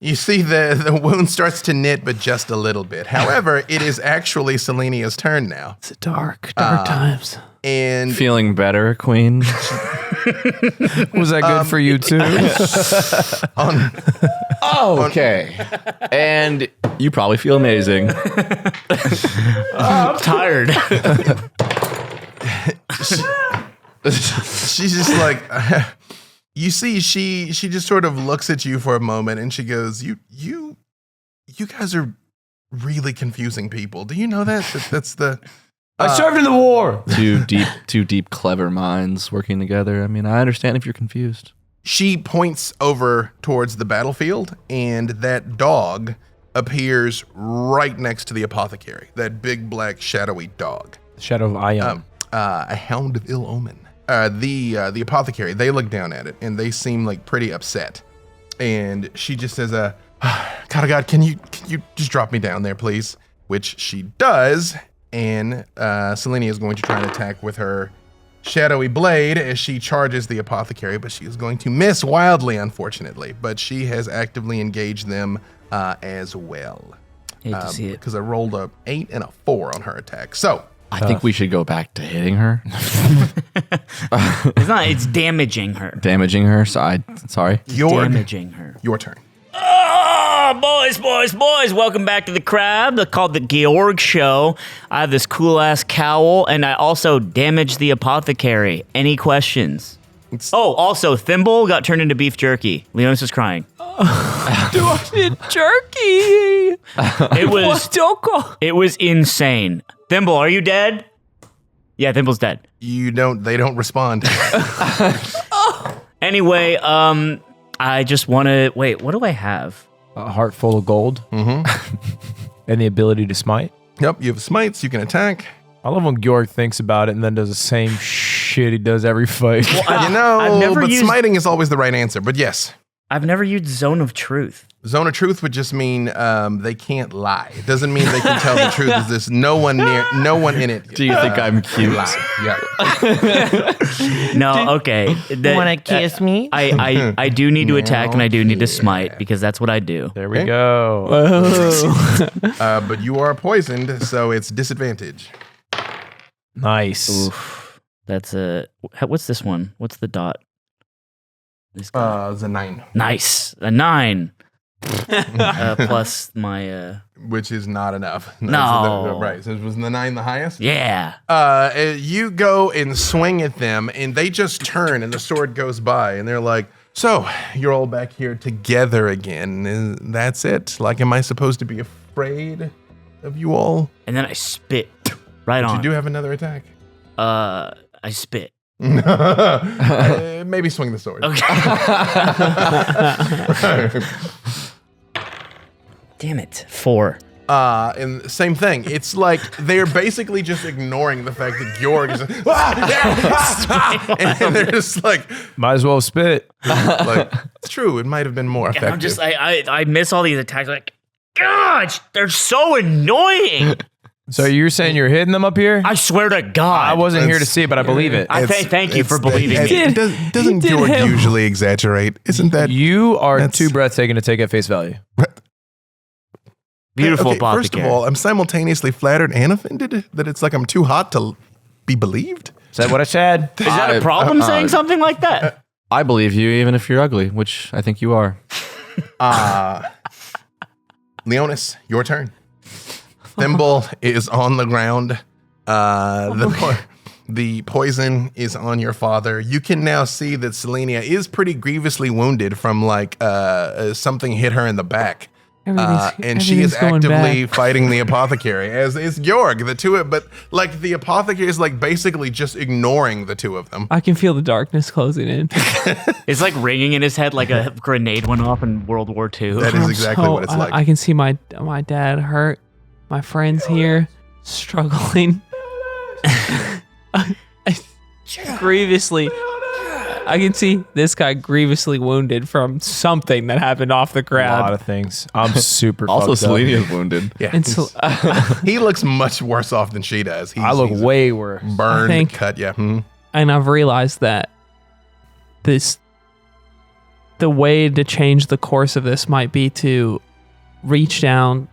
You see, the wound starts to knit, but just a little bit. However, it is actually Selenia's turn now, It's dark times. and Feeling better, Queen. Was that good for you too? Okay. And you probably feel amazing. I'm tired. she's just like, you see, she just sort of looks at you for a moment, and she goes, "You guys are really confusing people. Do you know that? That's the." I served in the war. Two deep, clever minds working together. I mean, I understand if you're confused. She points over towards the battlefield, and that dog appears right next to the apothecary. That big, black, shadowy dog. Shadow of Ion. A hound of ill omen. The apothecary, they look down at it, and they seem like pretty upset. And she just says, God, can you just drop me down there, please? Which she does, and Selenia is going to try and attack with her shadowy blade as she charges the apothecary, but she is going to miss wildly, unfortunately. But she has actively engaged them as well. Hate to see it. Because I rolled a 8 and a 4 on her attack. So, I think we should go back to hitting her, It's not. It's damaging her. damaging her. So sorry. Damaging her. your turn. Oh, boys. Welcome back to the crab. They're called the Georg Show. I have this cool ass cowl, and I also damaged the apothecary. Any questions? Oh, also, Thimble got turned into beef jerky. Leonis is crying. Do I need jerky? It was Don't go. it was insane. Thimble, are you dead? Yeah, Thimble's dead. They don't respond. Anyway, I just want to wait. What do I have? A heart full of gold. Mm-hmm. And the ability to smite. Yep, you have smites, you can attack. I love when Georg thinks about it and then does the same shit he does every fight. I've never but used- smiting is always the right answer. But yes, I've never used Zone of Truth. Zone of Truth would just mean they can't lie. It doesn't mean they can tell the truth. There's no one in it. Do you think I'm cute? Lie. Yeah. No, okay. Wanna kiss me? I do need to attack and I do need to smite because that's what I do. There we Okay. go. But you are poisoned, so it's disadvantage. Nice. Oof. That's what's this one? What's the dot? This guy. It's a 9, Nice. A 9. Plus my which is not enough. No. Right. So was the 9 the highest? yeah. You go and swing at them, and they just turn, and the sword goes by, and they're like, "So you're all back here together again? That's it? Like, am I supposed to be afraid of you all?" And then I spit right But on. you do have another attack. I spit. Maybe swing the sword. Damn it. 4. And same thing. It's like they're basically just ignoring the fact that Georg is and they're just like, Might as well spit. it's true. It might have been more effective. I'm just I miss all these attacks. Like, gosh, they're so annoying. So you're saying you're hitting them up here? I swear to God. I wasn't here to see it, but I believe it. Thank you for believing me. Doesn't did Georg him. usually exaggerate? Isn't that You are That's- too breathtaking to take at face value. Beautiful Okay, first of apothecary. all, I'm simultaneously flattered and offended that it's like I'm too hot to be believed. Is that what I said? Is that a problem saying something like that? I believe you, even if you're ugly, which I think you are. Leonis, your turn. Thimble is on the ground. The poison is on your father. You can now see that Selenia is pretty grievously wounded from like something hit her in the back. And she is actively fighting the apothecary, as is Georg. But like the apothecary is like basically just ignoring the two of them. I can feel the darkness closing in. It's like ringing in his head like a grenade went off in World War II. That is exactly what it's like. I can see my dad hurt. My friends here struggling. Grievously. I can see this guy grievously wounded from something that happened off the A lot crab. of things. I'm super Also, fucked up. Selenia's wounded. Yeah, And so, he looks much worse off than she does. I look he's way worse. burned, I think- cut. Yeah. Mhm. and I've realized that the way to change the course of this might be to reach down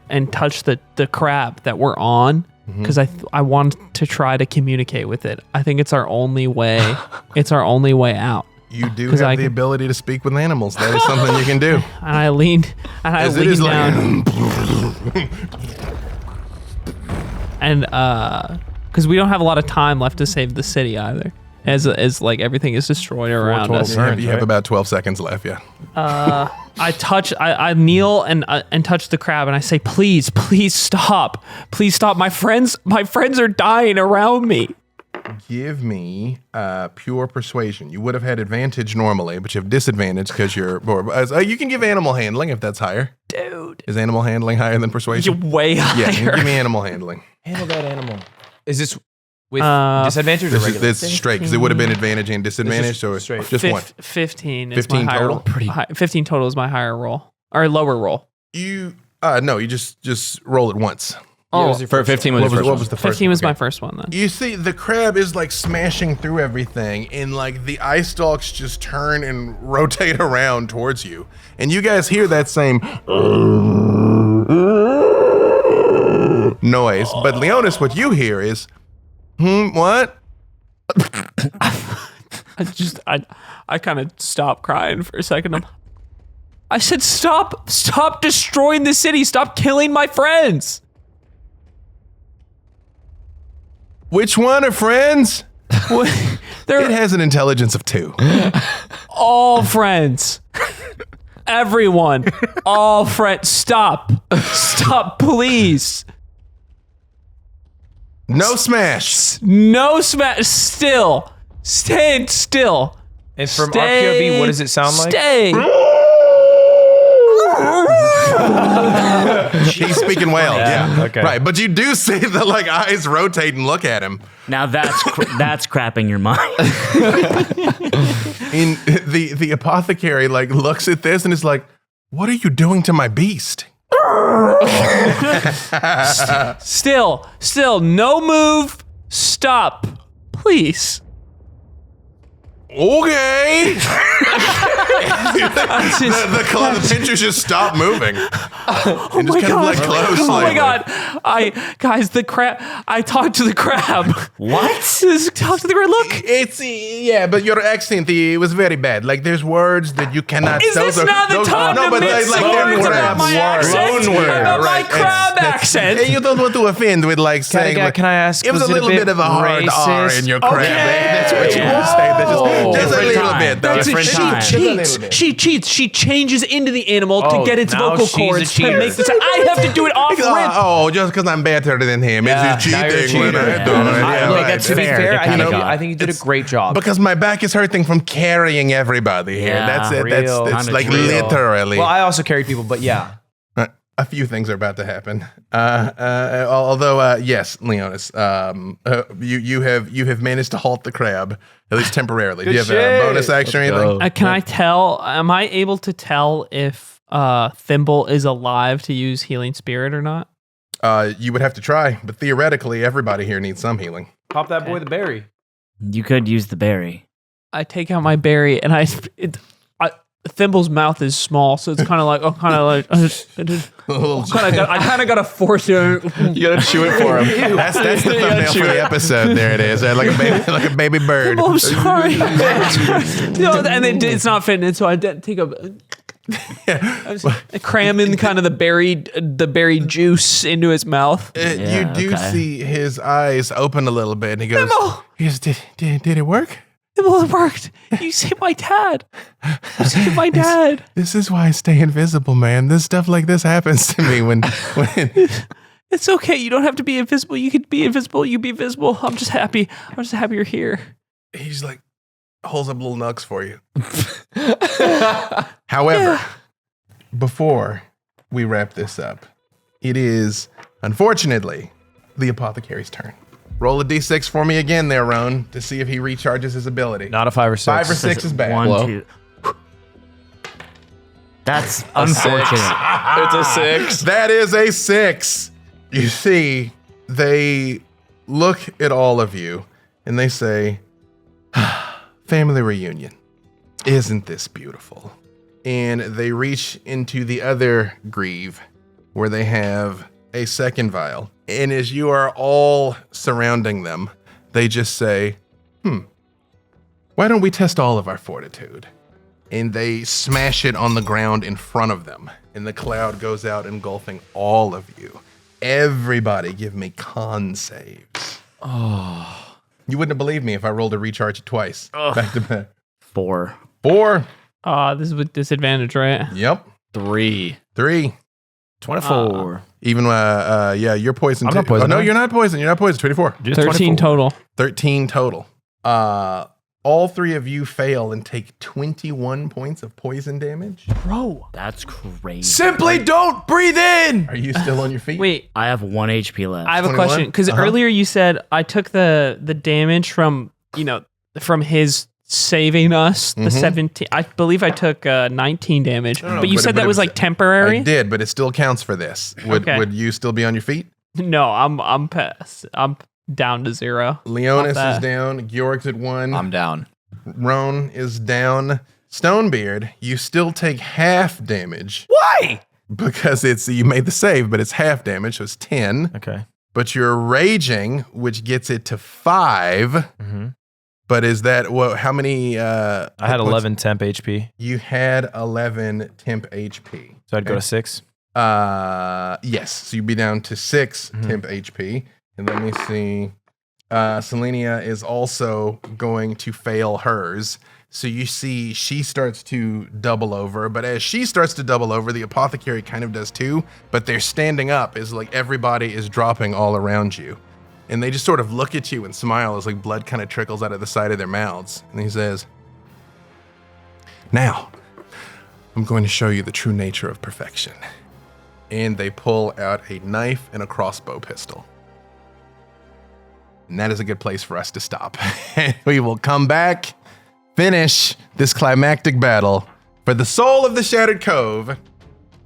and touch the crab that we're on, because I want to try to communicate with it. I think it's our only way. It's our only way out. You do 'Cause have I the can- ability to speak with animals. That is something you can do. And I leaned As it is down like, and because we don't have a lot of time left to save the city either. As like everything is destroyed around total us. turns. you have right? about 12 seconds left. Yeah. I kneel and touch the crab and I say, please stop. Please stop. My friends are dying around me. Give me pure persuasion. You would have had advantage normally, but you have disadvantage because you're. You can give animal handling if that's higher. Dude. Is animal handling higher than You're persuasion? way Yeah, higher. give me animal handling. Handle that animal. Is this with disadvantage or This is regular? this straight because it would have been advantage and disadvantage, so it's straight. just one. 15 is 15 my higher total? roll. 15 total is my higher roll. Or lower roll. You no, you just roll it once. Oh, For 15 was What your was, first what was the first? 15 one? was my Okay. first one then. You see, the crab is like smashing through everything, and like the eye stalks just turn and rotate around towards you, and you guys hear that same noise. But Leonis, what you hear is, what? I kind of stopped crying for a second. I said, stop destroying the city. Stop killing my friends. Which one are friends? It has an intelligence of 2. All friends. Everyone. All friends. Stop. Stop, please. No smash. No smash. Still. Stand still. And from our POV, what does it sound like? Stay. He's speaking whale. Yeah. Okay. Right. But you do see the like eyes rotate and look at him. Now that's crapping your mind. And the apothecary like looks at this and is like, "What are you doing to my beast?" Still. No move. Stop. Please. Okay. the pinchers just stop moving. And just kind of like close. Oh my slightly. god! The crab. I talked to the crab. What? Talk to the crab. Look. It's yeah, but your accent it was very bad. Like there's words that you cannot. Is this not the time to mix words about my accent? About my crab accent. And you don't want to offend with like saying. Can I ask? It was a little bit of a hard R in your crab. That's what you want to say. Just a little bit. Though. That's it. Different time. She cheats. She changes into the animal to get its now vocal she's a cords to cheater. make the sound. I have to do it off rip. Oh, just because I'm better than him. Yeah, It's now you're a cheating when cheater. I do it. Yeah, Look, right. that's To be fair. fair, They kinda got I think you did a great job. Because my back is hurting from carrying everybody here. Yeah, That's it. real. That's Kinda like real. literally. Well, I also carried people, but yeah. A few things are about to happen. Although, yes, Leonis, you have managed to halt the crab at least temporarily. Do you have a bonus action or anything? Can I tell? Am I able to tell if Thimble is alive to use Healing Spirit or not? You would have to try, but theoretically, everybody here needs some healing. Pop that boy the berry. You could use the berry. I take out my berry and Thimble's mouth is small, so it's kind of like I kind of got to force it. You gotta chew it for him. That's the thumbnail for the episode. There it is, like a baby bird. Oh, I'm sorry. No, and it's not fitting, so I take a. I cram in kind of the berry juice into his mouth. You do see his eyes open a little bit, and he goes, Thimble! "Did it work?" Well, it worked. You saved my dad. You saved my dad. This is why I stay invisible, man. This stuff like this happens to me when It's okay. You don't have to be invisible. You could be invisible. You be visible. I'm just happy. You're here. he's like holds up little nugs for you. However, before we wrap this up, it is unfortunately the apothecary's turn. Roll a d6 for me again there, Roan, to see if he recharges his ability. Not a 5 or 6. 5 or 6 is bad. 1, Whoa. 2. That's unfortunate. It's a 6. That is a 6. You see, they look at all of you and they say, family reunion. Isn't this beautiful? And they reach into the other greave where they have a second vial. And as you are all surrounding them, they just say, why don't we test all of our fortitude? And they smash it on the ground in front of them. And the cloud goes out engulfing all of you. Everybody give me con saves. Oh. You wouldn't have believed me if I rolled a recharge twice. Back to back. 4. 4. This is with disadvantage, right? Yep. 3. 3. 24. Even, you're poisoned. I'm not poisoned, Oh, no, am I? you're not poisoned. You're not poisoned. 24. Just 13 24. total. 13 total. All 3 of you fail and take 21 points of poison damage. Bro. That's crazy. Simply don't breathe in. Are you still on your feet? Wait, I have 1 HP left. I have a 21? question. Because earlier you said I took the damage from, from his saving us, the 17. I believe I took 19 damage. But you said that was like temporary? I did, but it still counts for this. Would you still be on your feet? No, I'm past. I'm down to 0. Leonis Not is bad. down. Georg's at 1. I'm down. Roan is down. Stonebeard, you still take half damage. Why? Because you made the save, but it's half damage, so it's 10. Okay. But you're raging, which gets it to 5. But is that how many? I had 11 temp HP, You had 11 temp HP. so I'd go to 6. Yes. So you'd be down to 6 temp HP. And let me see. Selenia is also going to fail hers. So you see she starts to double over, but as she starts to double over, the apothecary kind of does too, but they're standing up as like everybody is dropping all around you. And they just sort of look at you and smile as like blood kind of trickles out of the side of their mouths. And he says, "Now, I'm going to show you the true nature of perfection." And they pull out a knife and a crossbow pistol. And that is a good place for us to stop. We will come back, finish this climactic battle for the soul of the Shattered Cove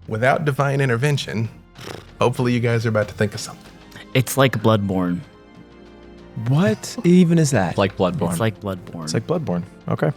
without divine intervention. Hopefully you guys are about to think of something. It's like Bloodborne. What even is that? Like Bloodborne. It's like Bloodborne. It's like Bloodborne. Okay.